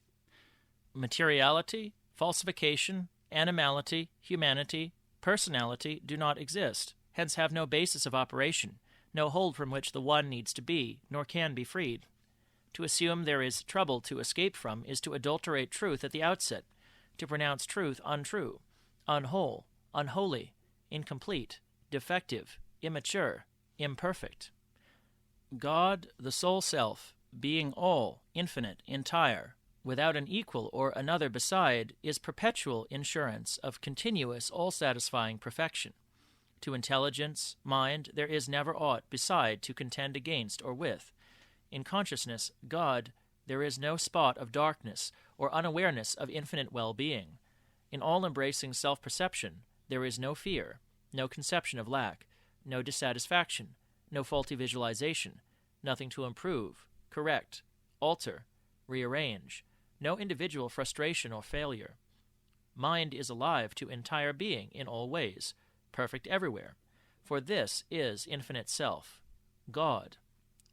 Materiality, falsification, animality, humanity, personality do not exist, hence have no basis of operation, no hold from which the one needs to be, nor can be freed. To assume there is trouble to escape from is to adulterate truth at the outset, to pronounce truth untrue, unwhole, unholy, incomplete, defective, immature, imperfect. God, the sole self, being all, infinite, entire, without an equal or another beside, is perpetual insurance of continuous, all-satisfying perfection. To intelligence, mind, there is never aught beside to contend against or with. In consciousness, God, there is no spot of darkness or unawareness of infinite well-being. In all-embracing self-perception, there is no fear, no conception of lack, no dissatisfaction, no faulty visualization, nothing to improve, correct, alter, rearrange, no individual frustration or failure. Mind is alive to entire being in all ways, perfect everywhere, for this is infinite self, God,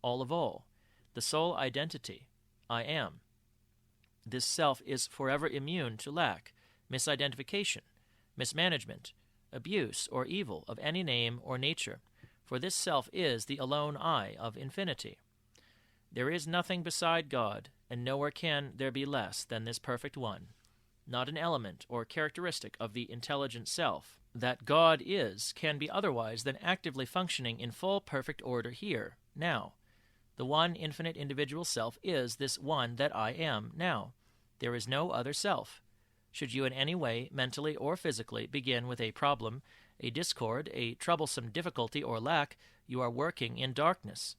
all of all, the sole identity, I am. This self is forever immune to lack, misidentification, mismanagement, abuse, or evil of any name or nature, for this self is the alone I of infinity. There is nothing beside God, and nowhere can there be less than this perfect one, not an element or characteristic of the intelligent self. That God is can be otherwise than actively functioning in full perfect order here, now. The one infinite individual self is this one that I am now. There is no other self. Should you in any way, mentally or physically, begin with a problem, a discord, a troublesome difficulty or lack, you are working in darkness.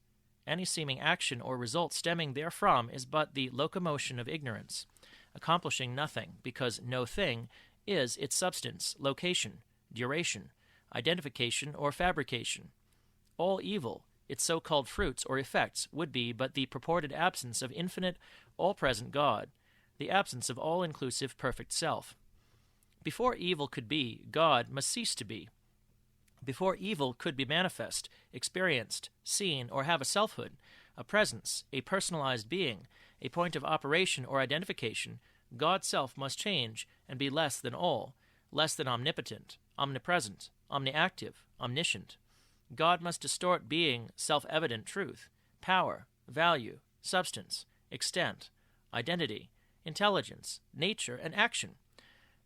Any seeming action or result stemming therefrom is but the locomotion of ignorance, accomplishing nothing, because no thing is its substance, location, duration, identification, or fabrication. All evil, its so-called fruits or effects, would be but the purported absence of infinite, all-present God, the absence of all-inclusive perfect self. Before evil could be, God must cease to be. Before evil could be manifest, experienced, seen, or have a selfhood, a presence, a personalized being, a point of operation or identification, God's self must change and be less than all, less than omnipotent, omnipresent, omniactive, omniscient. God must distort being self-evident truth, power, value, substance, extent, identity, intelligence, nature, and action.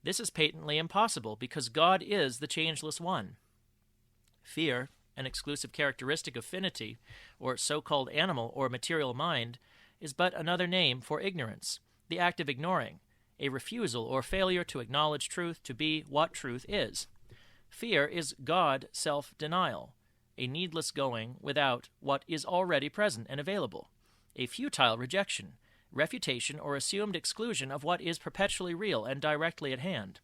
This is patently impossible because God is the changeless one. Fear, an exclusive characteristic of finity, or so-called animal or material mind, is but another name for ignorance, the act of ignoring, a refusal or failure to acknowledge truth to be what truth is. Fear is God self-denial, a needless going without what is already present and available, a futile rejection, refutation, or assumed exclusion of what is perpetually real and directly at hand.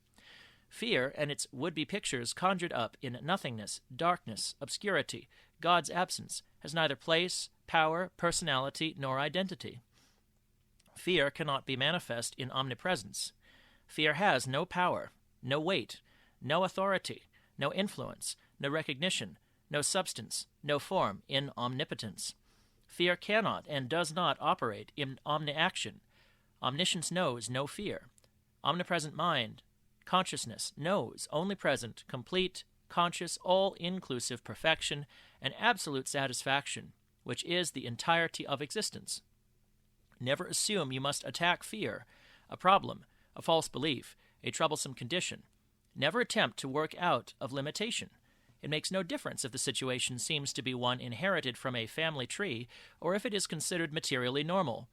Fear and its would-be pictures conjured up in nothingness, darkness, obscurity, God's absence, has neither place, power, personality, nor identity. Fear cannot be manifest in omnipresence. Fear has no power, no weight, no authority, no influence, no recognition, no substance, no form in omnipotence. Fear cannot and does not operate in omni-action. Omniscience knows no fear. Omnipresent mind, consciousness, knows only present, complete, conscious, all-inclusive perfection and absolute satisfaction, which is the entirety of existence. Never assume you must attack fear, a problem, a false belief, a troublesome condition. Never attempt to work out of limitation. It makes no difference if the situation seems to be one inherited from a family tree or if it is considered materially normal,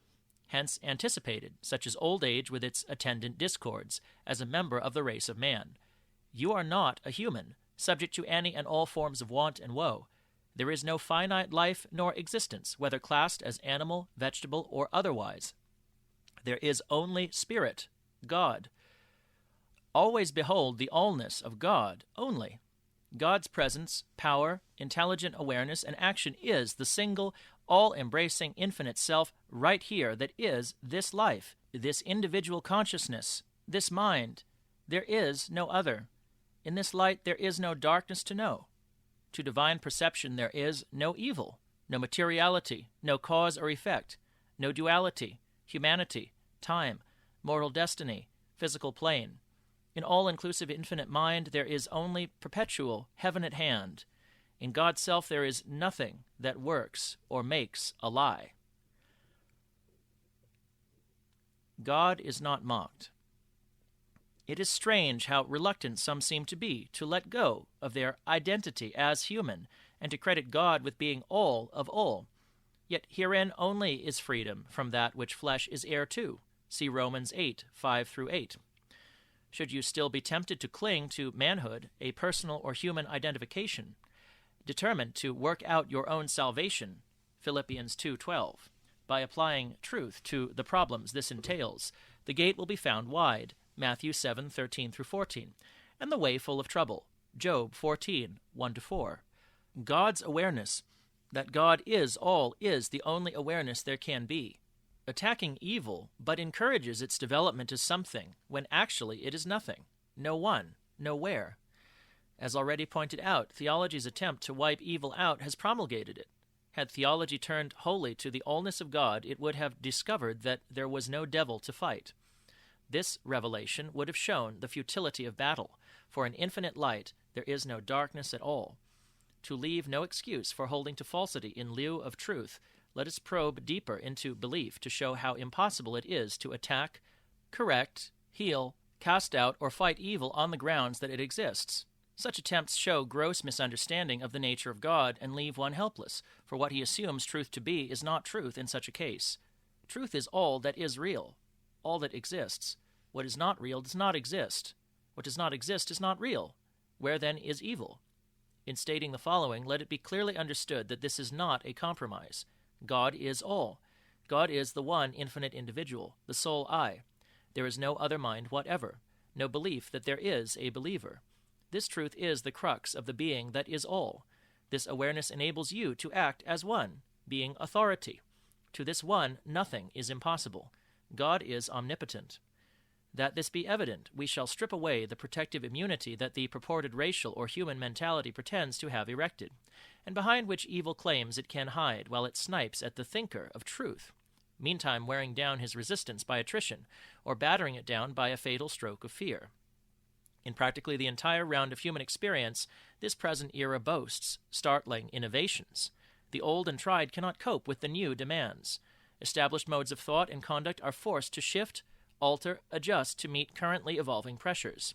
hence anticipated, such as old age with its attendant discords, as a member of the race of man. You are not a human, subject to any and all forms of want and woe. There is no finite life nor existence, whether classed as animal, vegetable, or otherwise. There is only Spirit, God. Always behold the allness of God only. God's presence, power, intelligent awareness, and action is the single, all-embracing, infinite self right here that is this life, this individual consciousness, this mind. There is no other. In this light there is no darkness to know. To divine perception there is no evil, no materiality, no cause or effect, no duality, humanity, time, mortal destiny, physical plane. In all-inclusive infinite mind there is only perpetual heaven at hand. In God's self there is nothing that works or makes a lie. God is not mocked. It is strange how reluctant some seem to be to let go of their identity as human and to credit God with being all of all. Yet herein only is freedom from that which flesh is heir to. See Romans 8, 5-8. Should you still be tempted to cling to manhood, a personal or human identification, determined to work out your own salvation, Philippians 2:12, by applying truth to the problems this entails, the gate will be found wide, Matthew 7:13-14, and the way full of trouble, Job 14, 1-4. God's awareness that God is all is the only awareness there can be. Attacking evil but encourages its development as something, when actually it is nothing, no one, nowhere. As already pointed out, theology's attempt to wipe evil out has promulgated it. Had theology turned wholly to the allness of God, it would have discovered that there was no devil to fight. This revelation would have shown the futility of battle. For in infinite light there is no darkness at all. To leave no excuse for holding to falsity in lieu of truth, let us probe deeper into belief to show how impossible it is to attack, correct, heal, cast out, or fight evil on the grounds that it exists. Such attempts show gross misunderstanding of the nature of God and leave one helpless, for what he assumes truth to be is not truth in such a case. Truth is all that is real, all that exists. What is not real does not exist. What does not exist is not real. Where then is evil? In stating the following, let it be clearly understood that this is not a compromise. God is all. God is the one infinite individual, the sole I. There is no other mind whatever, no belief that there is a believer. This truth is the crux of the being that is all. This awareness enables you to act as one, being authority. To this one, nothing is impossible. God is omnipotent. That this be evident, we shall strip away the protective immunity that the purported racial or human mentality pretends to have erected, and behind which evil claims it can hide while it snipes at the thinker of truth, meantime wearing down his resistance by attrition, or battering it down by a fatal stroke of fear. In practically the entire round of human experience, this present era boasts startling innovations. The old and tried cannot cope with the new demands. Established modes of thought and conduct are forced to shift, alter, adjust to meet currently evolving pressures.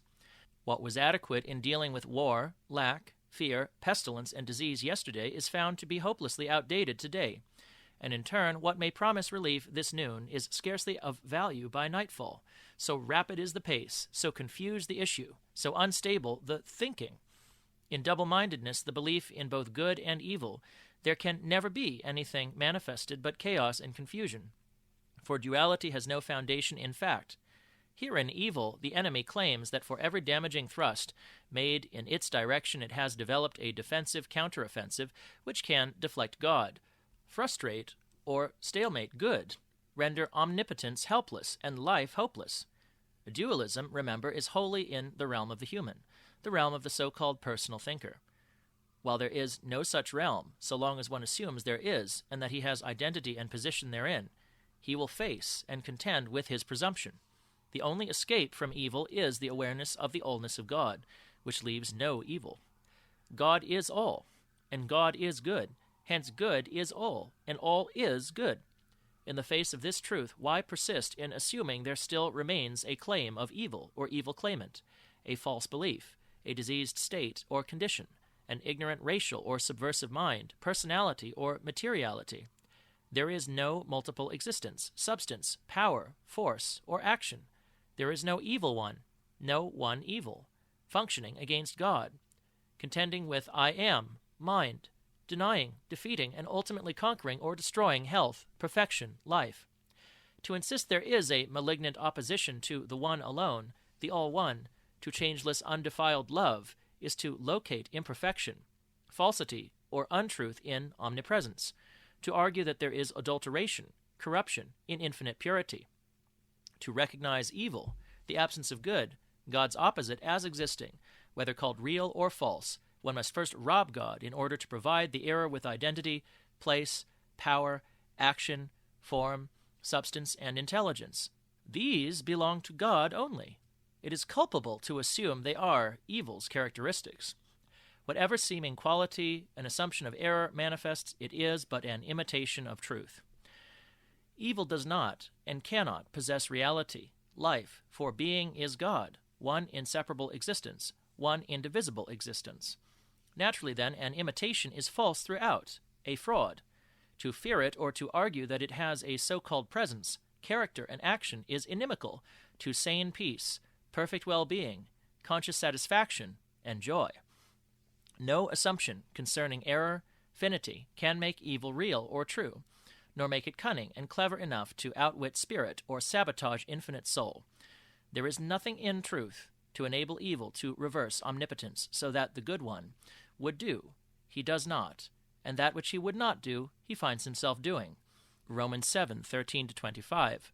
What was adequate in dealing with war, lack, fear, pestilence, and disease yesterday is found to be hopelessly outdated today. And in turn, what may promise relief this noon is scarcely of value by nightfall. So rapid is the pace, so confused the issue, so unstable the thinking. In double-mindedness, the belief in both good and evil, there can never be anything manifested but chaos and confusion. For duality has no foundation in fact. Herein, evil, the enemy, claims that for every damaging thrust made in its direction it has developed a defensive counteroffensive which can deflect God, frustrate or stalemate good, render omnipotence helpless and life hopeless. Dualism, remember, is wholly in the realm of the human, the realm of the so-called personal thinker. While there is no such realm, so long as one assumes there is, and that he has identity and position therein, he will face and contend with his presumption. The only escape from evil is the awareness of the allness of God, which leaves no evil. God is all, and God is good. Hence good is all, and all is good. In the face of this truth, why persist in assuming there still remains a claim of evil or evil claimant, a false belief, a diseased state or condition, an ignorant racial or subversive mind, personality or materiality? There is no multiple existence, substance, power, force, or action. There is no evil one, no one evil, functioning against God, contending with I am, mind, denying, defeating, and ultimately conquering or destroying health, perfection, life. To insist there is a malignant opposition to the one alone, the all-one, to changeless, undefiled love, is to locate imperfection, falsity, or untruth in omnipresence, to argue that there is adulteration, corruption in infinite purity. To recognize evil, the absence of good, God's opposite, as existing, whether called real or false, one must first rob God in order to provide the error with identity, place, power, action, form, substance, and intelligence. These belong to God only. It is culpable to assume they are evil's characteristics. Whatever seeming quality an assumption of error manifests, it is but an imitation of truth. Evil does not and cannot possess reality, life, for being is God, one inseparable existence, one indivisible existence. Naturally, then, an imitation is false throughout, a fraud. To fear it or to argue that it has a so-called presence, character, and action is inimical to sane peace, perfect well-being, conscious satisfaction, and joy. No assumption concerning error, finity, can make evil real or true, nor make it cunning and clever enough to outwit spirit or sabotage infinite soul. There is nothing in truth to enable evil to reverse omnipotence, so that the good one would do, he does not, and that which he would not do, he finds himself doing. Romans 7:13-25.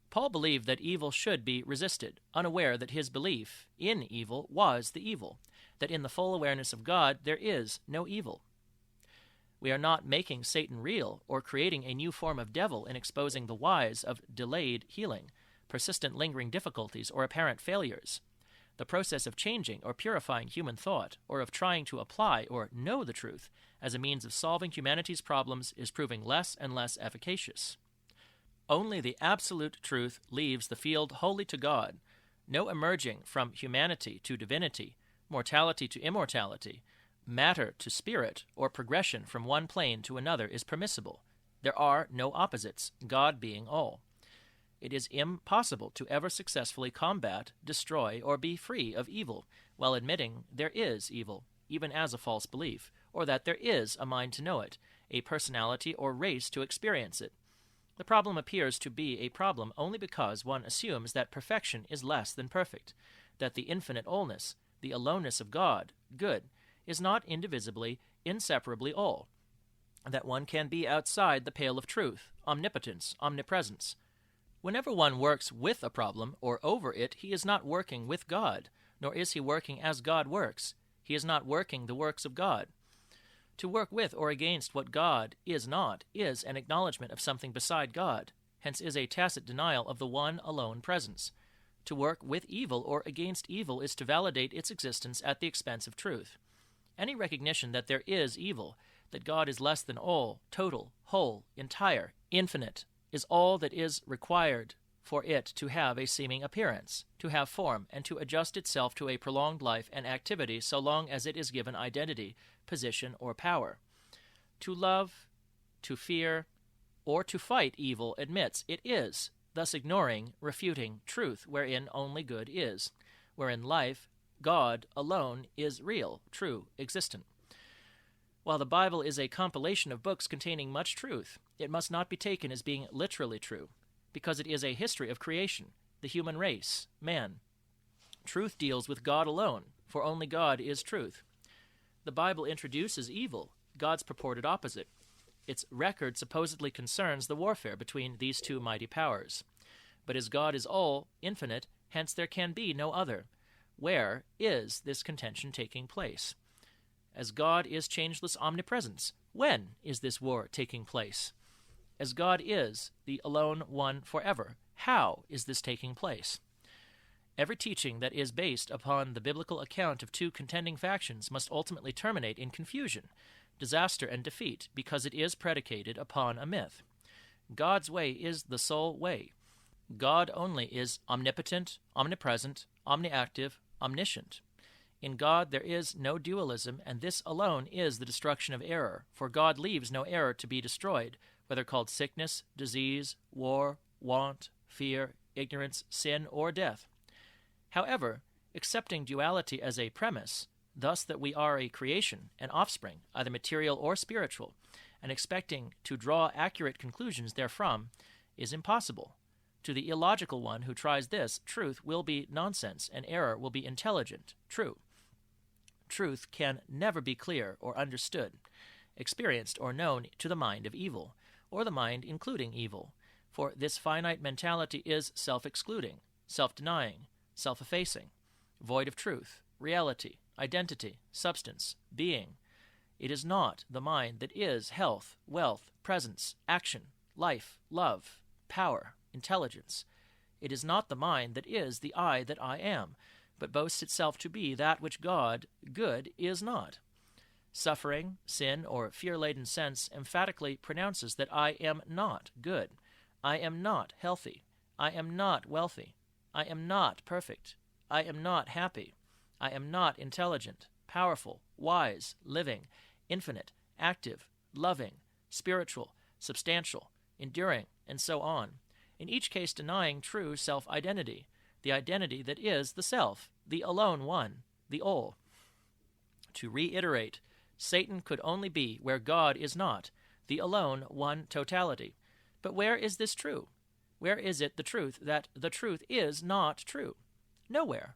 Paul believed that evil should be resisted, unaware that his belief in evil was the evil, that in the full awareness of God there is no evil. We are not making Satan real or creating a new form of devil in exposing the whys of delayed healing, persistent lingering difficulties, or apparent failures. The process of changing or purifying human thought, or of trying to apply or know the truth as a means of solving humanity's problems, is proving less and less efficacious. Only the absolute truth leaves the field wholly to God. No emerging from humanity to divinity, mortality to immortality, matter to spirit, or progression from one plane to another is permissible. There are no opposites, God being all. It is impossible to ever successfully combat, destroy, or be free of evil, while admitting there is evil, even as a false belief, or that there is a mind to know it, a personality or race to experience it. The problem appears to be a problem only because one assumes that perfection is less than perfect, that the infinite allness, the aloneness of God, good, is not indivisibly, inseparably all, that one can be outside the pale of truth, omnipotence, omnipresence. Whenever one works with a problem or over it, he is not working with God, nor is he working as God works. He is not working the works of God. To work with or against what God is not is an acknowledgment of something beside God, hence is a tacit denial of the one alone presence. To work with evil or against evil is to validate its existence at the expense of truth. Any recognition that there is evil, that God is less than all, total, whole, entire, infinite, is all that is required for it to have a seeming appearance, to have form, and to adjust itself to a prolonged life and activity so long as it is given identity, position, or power. To love, to fear, or to fight evil admits it is, thus ignoring, refuting truth wherein only good is, wherein life, God alone, is real, true, existent. While the Bible is a compilation of books containing much truth, it must not be taken as being literally true, because it is a history of creation, the human race, man. Truth deals with God alone, for only God is truth. The Bible introduces evil, God's purported opposite. Its record supposedly concerns the warfare between these two mighty powers. But as God is all, infinite, hence there can be no other. Where is this contention taking place? As God is changeless omnipresence, when is this war taking place? As God is the alone one forever, how is this taking place? Every teaching that is based upon the biblical account of two contending factions must ultimately terminate in confusion, disaster, and defeat, because it is predicated upon a myth. God's way is the sole way. God only is omnipotent, omnipresent, omniactive, omniscient. In God there is no dualism, and this alone is the destruction of error, for God leaves no error to be destroyed, whether called sickness, disease, war, want, fear, ignorance, sin, or death. However, accepting duality as a premise, thus that we are a creation, an offspring, either material or spiritual, and expecting to draw accurate conclusions therefrom, is impossible. To the illogical one who tries this, truth will be nonsense, and error will be intelligent, true. Truth can never be clear or understood, experienced or known to the mind of evil, or the mind including evil, for this finite mentality is self-excluding, self-denying, self-effacing, void of truth, reality, identity, substance, being. It is not the mind that is health, wealth, presence, action, life, love, power, intelligence. It is not the mind that is the I that I am, but boasts itself to be that which God, good, is not. Suffering, sin, or fear-laden sense emphatically pronounces that I am not good. I am not healthy. I am not wealthy. I am not perfect. I am not happy. I am not intelligent, powerful, wise, living, infinite, active, loving, spiritual, substantial, enduring, and so on, in each case denying true self-identity, the identity that is the self, the alone one, the all. To reiterate, Satan could only be where God is not, the alone one totality. But where is this true? Where is it the truth that the truth is not true? Nowhere.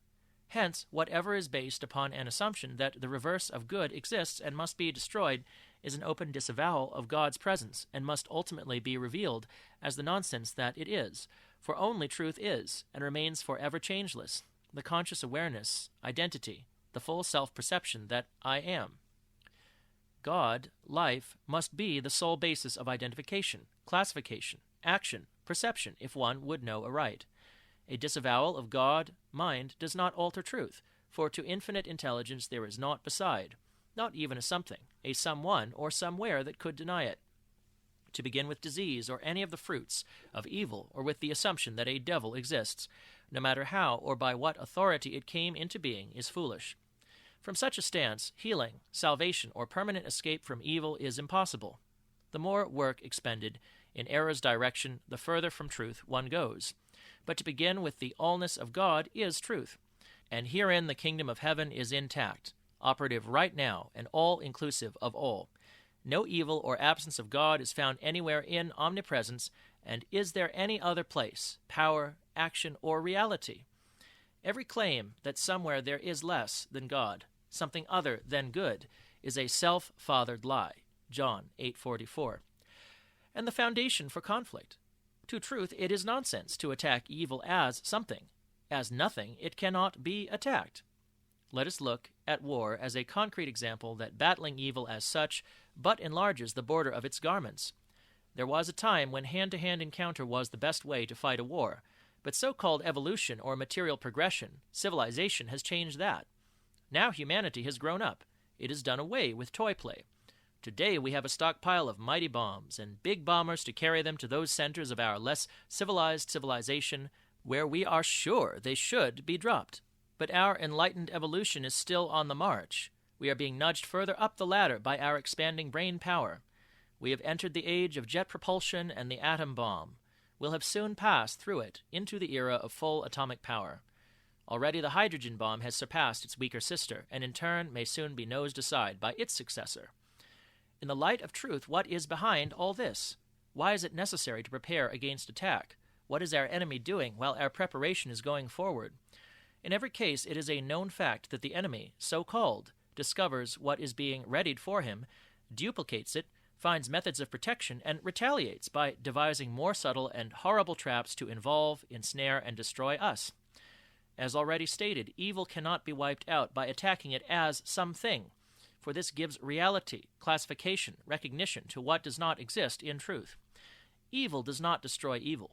Hence, whatever is based upon an assumption that the reverse of good exists and must be destroyed is an open disavowal of God's presence and must ultimately be revealed as the nonsense that it is, for only truth is and remains forever changeless, the conscious awareness, identity, the full self-perception that I am. God, life, must be the sole basis of identification, classification, action, perception, if one would know aright. A disavowal of God, mind, does not alter truth, for to infinite intelligence there is naught beside, not even a something, a someone or somewhere that could deny it. To begin with disease or any of the fruits of evil, or with the assumption that a devil exists, no matter how or by what authority it came into being, is foolish. From such a stance, healing, salvation, or permanent escape from evil is impossible. The more work expended in error's direction, the further from truth one goes. But to begin with the allness of God is truth, and herein the kingdom of heaven is intact, operative right now, and all-inclusive of all. No evil or absence of God is found anywhere in omnipresence, and is there any other place, power, action, or reality? Every claim that somewhere there is less than God, something other than good, is a self-fathered lie. John 8:44. And the foundation for conflict. To truth, it is nonsense to attack evil as something. As nothing, it cannot be attacked. Let us look at war as a concrete example that battling evil as such but enlarges the border of its garments. There was a time when hand-to-hand encounter was the best way to fight a war, but so-called evolution or material progression, civilization, has changed that. Now humanity has grown up. It has done away with toy play. Today we have a stockpile of mighty bombs and big bombers to carry them to those centers of our less civilized civilization where we are sure they should be dropped. But our enlightened evolution is still on the march. We are being nudged further up the ladder by our expanding brain power. We have entered the age of jet propulsion and the atom bomb. We'll have soon passed through it into the era of full atomic power. Already the hydrogen bomb has surpassed its weaker sister, and in turn may soon be nosed aside by its successor. In the light of truth, what is behind all this? Why is it necessary to prepare against attack? What is our enemy doing while our preparation is going forward? In every case, it is a known fact that the enemy, so-called, discovers what is being readied for him, duplicates it, finds methods of protection, and retaliates by devising more subtle and horrible traps to involve, ensnare, and destroy us. As already stated, evil cannot be wiped out by attacking it as something, for this gives reality, classification, recognition to what does not exist in truth. Evil does not destroy evil.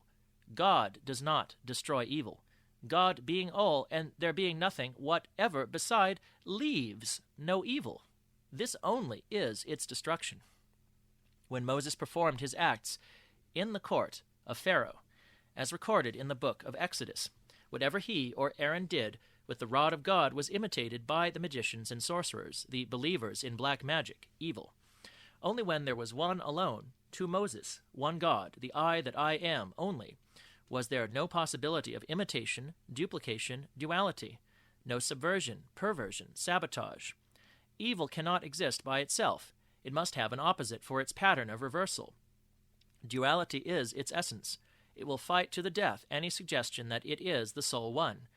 God does not destroy evil. God being all, and there being nothing whatever beside, leaves no evil. This only is its destruction. When Moses performed his acts in the court of Pharaoh, as recorded in the book of Exodus, whatever he or Aaron did with the rod of God was imitated by the magicians and sorcerers, the believers in black magic, evil. Only when there was one alone, to Moses, one God, the I that I am only, was there no possibility of imitation, duplication, duality, no subversion, perversion, sabotage. Evil cannot exist by itself. It must have an opposite for its pattern of reversal. Duality is its essence. It will fight to the death any suggestion that it is the sole one.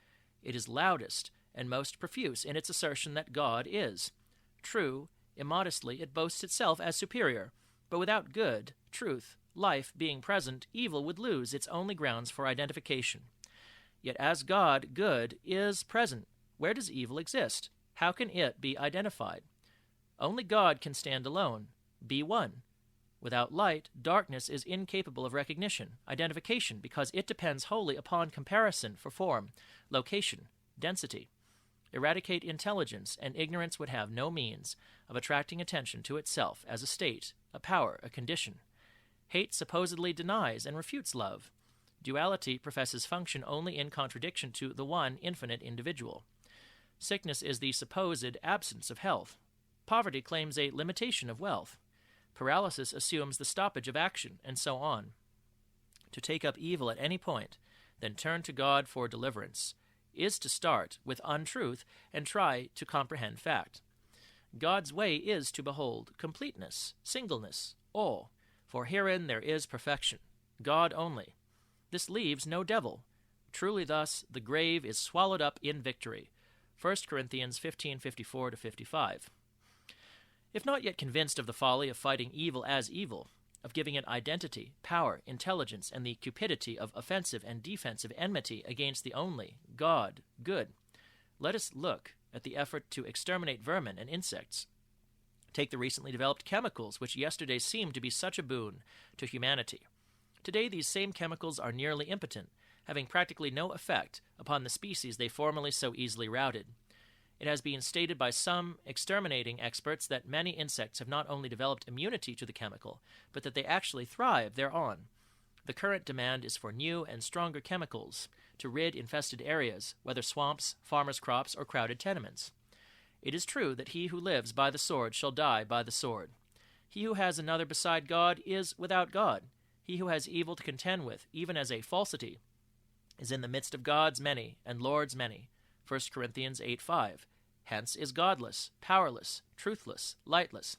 It is loudest and most profuse in its assertion that God is. True, immodestly it boasts itself as superior, but without good, truth, life being present, evil would lose its only grounds for identification. Yet as God, good, is present, where does evil exist? How can it be identified? Only God can stand alone, be one. Without light, darkness is incapable of recognition, identification, because it depends wholly upon comparison for form, location, density. Eradicate intelligence, and ignorance would have no means of attracting attention to itself as a state, a power, a condition. Hate supposedly denies and refutes love. Duality professes function only in contradiction to the one infinite individual. Sickness is the supposed absence of health. Poverty claims a limitation of wealth. Paralysis assumes the stoppage of action, and so on. To take up evil at any point, then turn to God for deliverance, is to start with untruth and try to comprehend fact. God's way is to behold completeness, singleness, all, for herein there is perfection, God only. This leaves no devil. Truly thus the grave is swallowed up in victory. 1 Corinthians 15:54-55. If not yet convinced of the folly of fighting evil as evil, of giving it identity, power, intelligence, and the cupidity of offensive and defensive enmity against the only God, good, let us look at the effort to exterminate vermin and insects. Take the recently developed chemicals, which yesterday seemed to be such a boon to humanity. Today these same chemicals are nearly impotent, having practically no effect upon the species they formerly so easily routed. It has been stated by some exterminating experts that many insects have not only developed immunity to the chemical, but that they actually thrive thereon. The current demand is for new and stronger chemicals to rid infested areas, whether swamps, farmers' crops, or crowded tenements. It is true that he who lives by the sword shall die by the sword. He who has another beside God is without God. He who has evil to contend with, even as a falsity, is in the midst of gods many and lords many. 1 Corinthians 8:5. Hence is godless, powerless, truthless, lightless.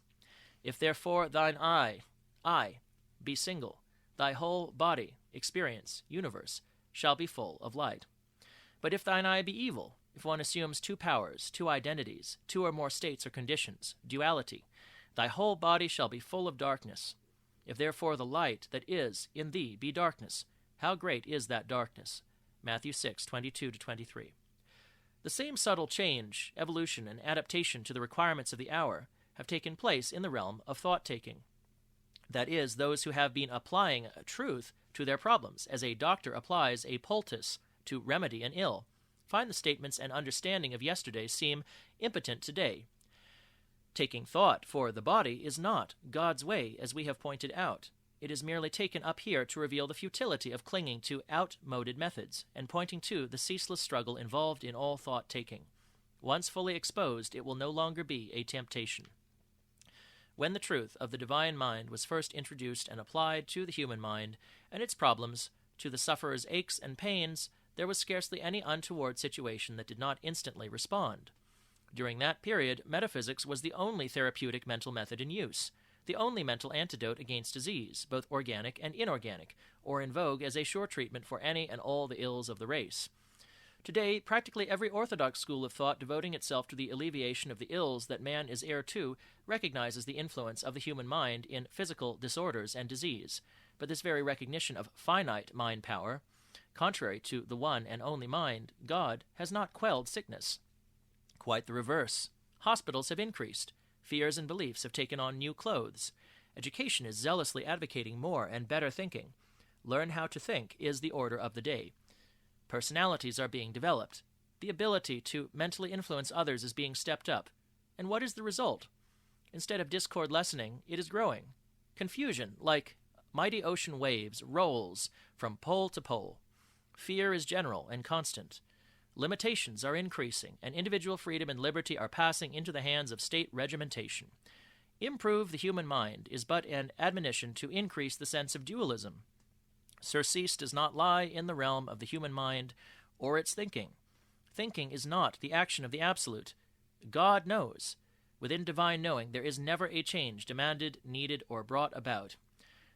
If therefore thine eye, be single, thy whole body, experience, universe, shall be full of light. But if thine eye be evil, if one assumes two powers, two identities, two or more states or conditions, duality, thy whole body shall be full of darkness. If therefore the light that is in thee be darkness, how great is that darkness? Matthew 6:22-23. The same subtle change, evolution, and adaptation to the requirements of the hour have taken place in the realm of thought-taking. That is, those who have been applying truth to their problems, as a doctor applies a poultice to remedy an ill, find the statements and understanding of yesterday seem impotent today. Taking thought for the body is not God's way, as we have pointed out. It is merely taken up here to reveal the futility of clinging to outmoded methods, and pointing to the ceaseless struggle involved in all thought-taking. Once fully exposed, it will no longer be a temptation. When the truth of the divine mind was first introduced and applied to the human mind and its problems, to the sufferer's aches and pains, there was scarcely any untoward situation that did not instantly respond. During that period, metaphysics was the only therapeutic mental method in use. the only mental antidote against disease, both organic and inorganic, or in vogue as a sure treatment for any and all the ills of the race. Today, practically every orthodox school of thought devoting itself to the alleviation of the ills that man is heir to recognizes the influence of the human mind in physical disorders and disease. But this very recognition of finite mind power, contrary to the one and only mind, God, has not quelled sickness. Quite the reverse. Hospitals have increased. Fears and beliefs have taken on new clothes. Education is zealously advocating more and better thinking. Learn how to think is the order of the day. Personalities are being developed. The ability to mentally influence others is being stepped up. And what is the result? Instead of discord lessening, it is growing. Confusion, like mighty ocean waves, rolls from pole to pole. Fear is general and constant. Limitations are increasing, and individual freedom and liberty are passing into the hands of state regimentation. Improve the human mind is but an admonition to increase the sense of dualism. Surcease does not lie in the realm of the human mind or its thinking. Thinking is not the action of the absolute. God knows. Within divine knowing there is never a change demanded, needed, or brought about.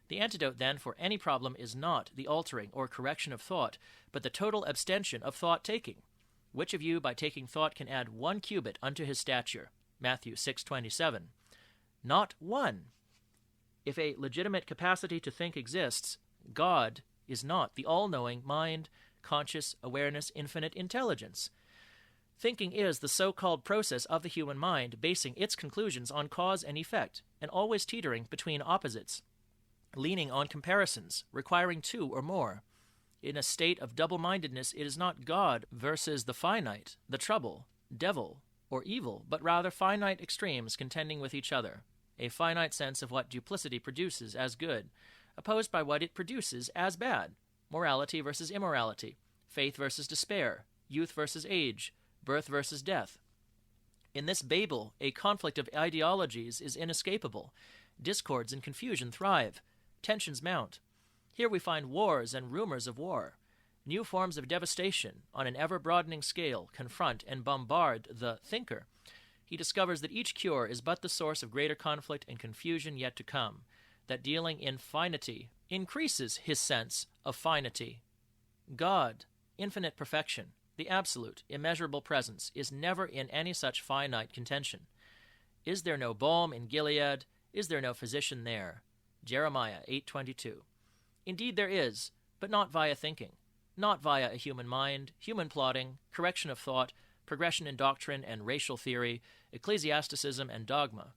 The antidote, then, for any problem is not the altering or correction of thought, but the total abstention of thought-taking. Which of you, by taking thought, can add 1 cubit unto his stature? Matthew 6:27. Not one. If a legitimate capacity to think exists, God is not the all-knowing mind, conscious awareness, infinite intelligence. Thinking is the so-called process of the human mind, basing its conclusions on cause and effect, and always teetering between opposites, leaning on comparisons, requiring 2 or more. In a state of double-mindedness, it is not God versus the finite, the trouble, devil, or evil, but rather finite extremes contending with each other, a finite sense of what duplicity produces as good, opposed by what it produces as bad, morality versus immorality, faith versus despair, youth versus age, birth versus death. In this Babel, a conflict of ideologies is inescapable. Discords and confusion thrive. Tensions mount. Here we find wars and rumors of war. New forms of devastation, on an ever-broadening scale, confront and bombard the thinker. He discovers that each cure is but the source of greater conflict and confusion yet to come, that dealing in finity increases his sense of finity. God, infinite perfection, the absolute, immeasurable presence, is never in any such finite contention. Is there no balm in Gilead? Is there no physician there? Jeremiah 8:22. Indeed there is, but not via thinking, not via a human mind, human plotting, correction of thought, progression in doctrine and racial theory, ecclesiasticism and dogma.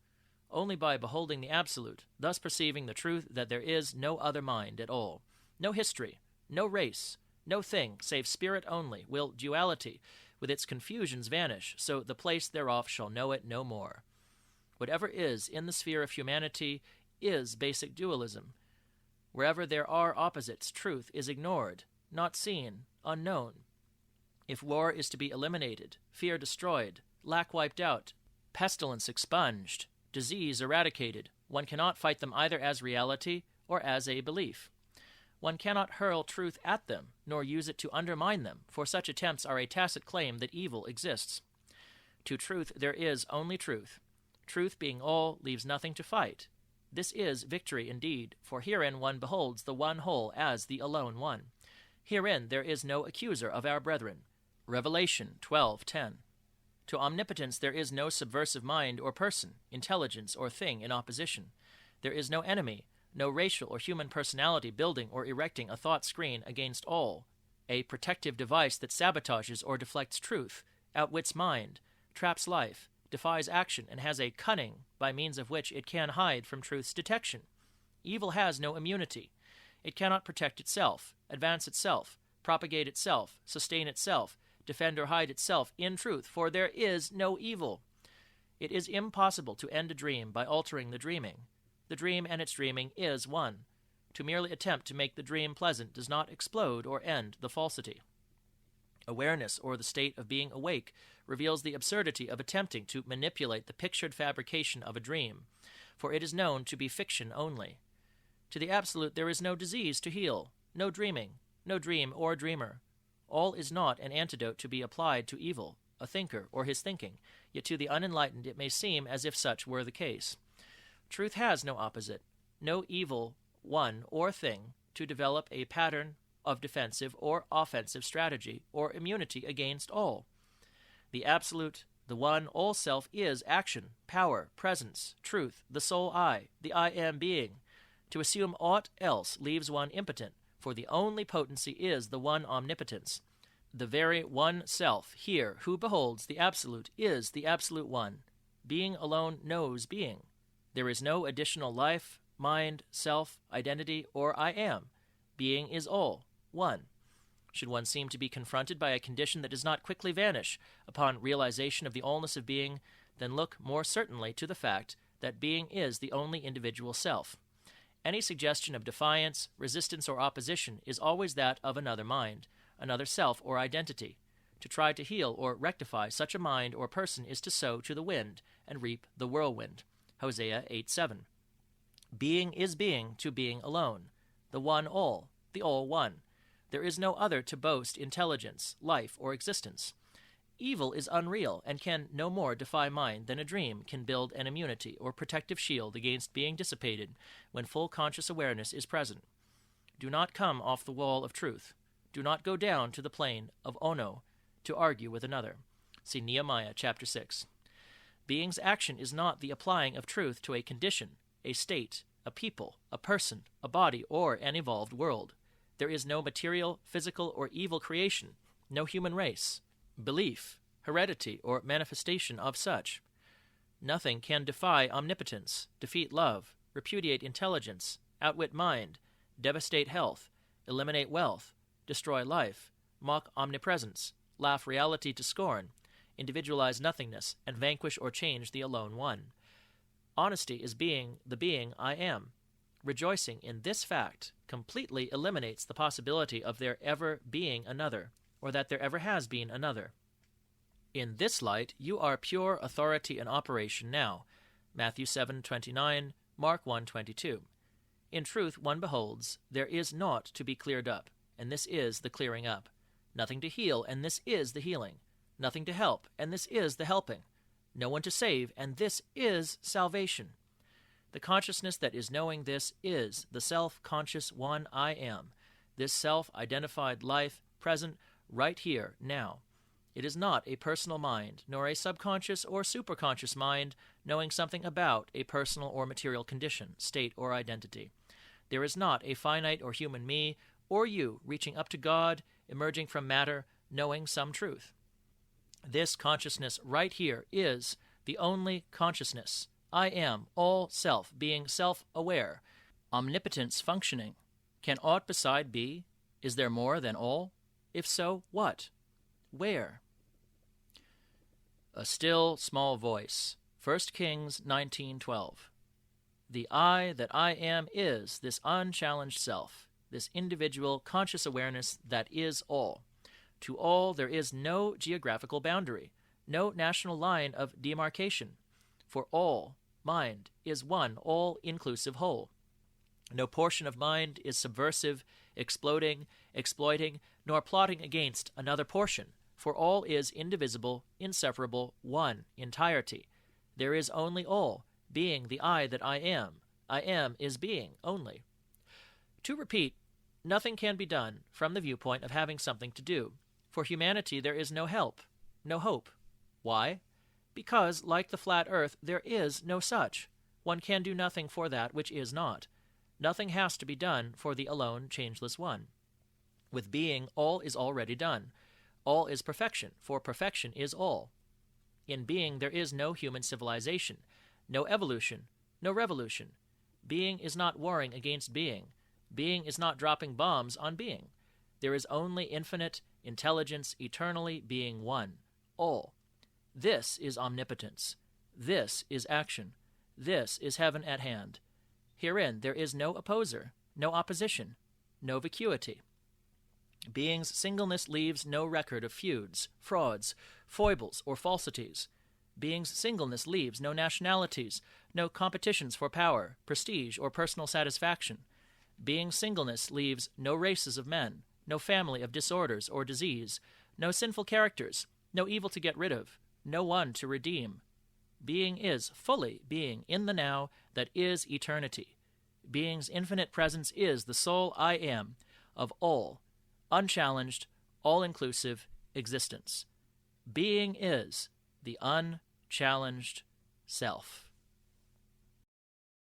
Only by beholding the absolute, thus perceiving the truth that there is no other mind at all, no history, no race, no thing save spirit only, will duality with its confusions vanish, so the place thereof shall know it no more. Whatever is in the sphere of humanity is basic dualism. Wherever there are opposites, truth is ignored, not seen, unknown. If war is to be eliminated, fear destroyed, lack wiped out, pestilence expunged, disease eradicated, one cannot fight them either as reality or as a belief. One cannot hurl truth at them, nor use it to undermine them, for such attempts are a tacit claim that evil exists. To truth there is only truth. Truth being all leaves nothing to fight. This is victory indeed, for herein one beholds the one whole as the alone one. Herein there is no accuser of our brethren. Revelation 12:10. To omnipotence there is no subversive mind or person, intelligence or thing in opposition. There is no enemy, no racial or human personality building or erecting a thought screen against all, a protective device that sabotages or deflects truth, outwits mind, traps life, defies action, and has a cunning by means of which it can hide from truth's detection. Evil has no immunity. It cannot protect itself, advance itself, propagate itself, sustain itself, defend or hide itself in truth, for there is no evil. It is impossible to end a dream by altering the dreaming. The dream and its dreaming is one. To merely attempt to make the dream pleasant does not explode or end the falsity. Awareness, or the state of being awake, reveals the absurdity of attempting to manipulate the pictured fabrication of a dream, for it is known to be fiction only. To the absolute there is no disease to heal, no dreaming, no dream or dreamer. All is not an antidote to be applied to evil, a thinker, or his thinking, yet to the unenlightened it may seem as if such were the case. Truth has no opposite, no evil one or thing to develop a pattern of defensive or offensive strategy or immunity against all. The absolute, the one all self is action, power, presence, truth, the sole I, the I am being. To assume aught else leaves one impotent, for the only potency is the one omnipotence. The very one self here who beholds the absolute is the absolute one. Being alone knows being. There is no additional life, mind, self, identity, or I am. Being is all, one. Should one seem to be confronted by a condition that does not quickly vanish upon realization of the allness of being, then look more certainly to the fact that being is the only individual self. Any suggestion of defiance, resistance, or opposition is always that of another mind, another self or identity. To try to heal or rectify such a mind or person is to sow to the wind and reap the whirlwind. Hosea 8:7. Being is being to being alone, the one all, the all one. There is no other to boast intelligence, life, or existence. Evil is unreal and can no more defy mind than a dream can build an immunity or protective shield against being dissipated when full conscious awareness is present. Do not come off the wall of truth. Do not go down to the plane of Ono to argue with another. See Nehemiah chapter 6. Being's action is not the applying of truth to a condition, a state, a people, a person, a body, or an evolved world. There is no material, physical, or evil creation, no human race, belief, heredity, or manifestation of such. Nothing can defy omnipotence, defeat love, repudiate intelligence, outwit mind, devastate health, eliminate wealth, destroy life, mock omnipresence, laugh reality to scorn, individualize nothingness, and vanquish or change the alone one. Honesty is being the being I am. Rejoicing in this fact completely eliminates the possibility of there ever being another, or that there ever has been another. In this light, you are pure authority in operation now. Matthew 7:29, Mark 1:22. In truth, one beholds, there is naught to be cleared up, and this is the clearing up. Nothing to heal, and this is the healing. Nothing to help, and this is the helping. No one to save, and this is salvation. The consciousness that is knowing this is the self-conscious one I am, this self-identified life present right here, now. It is not a personal mind, nor a subconscious or superconscious mind knowing something about a personal or material condition, state, or identity. There is not a finite or human me or you reaching up to God, emerging from matter, knowing some truth. This consciousness right here is the only consciousness. I am, all self, being self-aware, omnipotence functioning. Can aught beside be? Is there more than all? If so, what? Where? A still, small voice. 1 Kings 19:12. The I that I am is this unchallenged self, this individual conscious awareness that is all. To all there is no geographical boundary, no national line of demarcation. For all, mind is one all-inclusive whole. No portion of mind is subversive, exploding, exploiting, nor plotting against another portion, for all is indivisible, inseparable, one entirety. There is only all, being the I that I am. I am is being only. To repeat, nothing can be done from the viewpoint of having something to do. For humanity there is no help, no hope. Why? Because, like the flat earth, there is no such. One can do nothing for that which is not. Nothing has to be done for the alone, changeless one. With being, all is already done. All is perfection, for perfection is all. In being there is no human civilization, no evolution, no revolution. Being is not warring against being. Being is not dropping bombs on being. There is only infinite intelligence eternally being one, all. This is omnipotence. This is action. This is heaven at hand. Herein there is no opposer, no opposition, no vacuity. Being's singleness leaves no record of feuds, frauds, foibles, or falsities. Being's singleness leaves no nationalities, no competitions for power, prestige, or personal satisfaction. Being's singleness leaves no races of men, no family of disorders or disease, no sinful characters, no evil to get rid of, no one to redeem. Being is fully being in the now that is eternity. Being's infinite presence is the sole I am of all, unchallenged, all-inclusive existence. Being is the unchallenged self.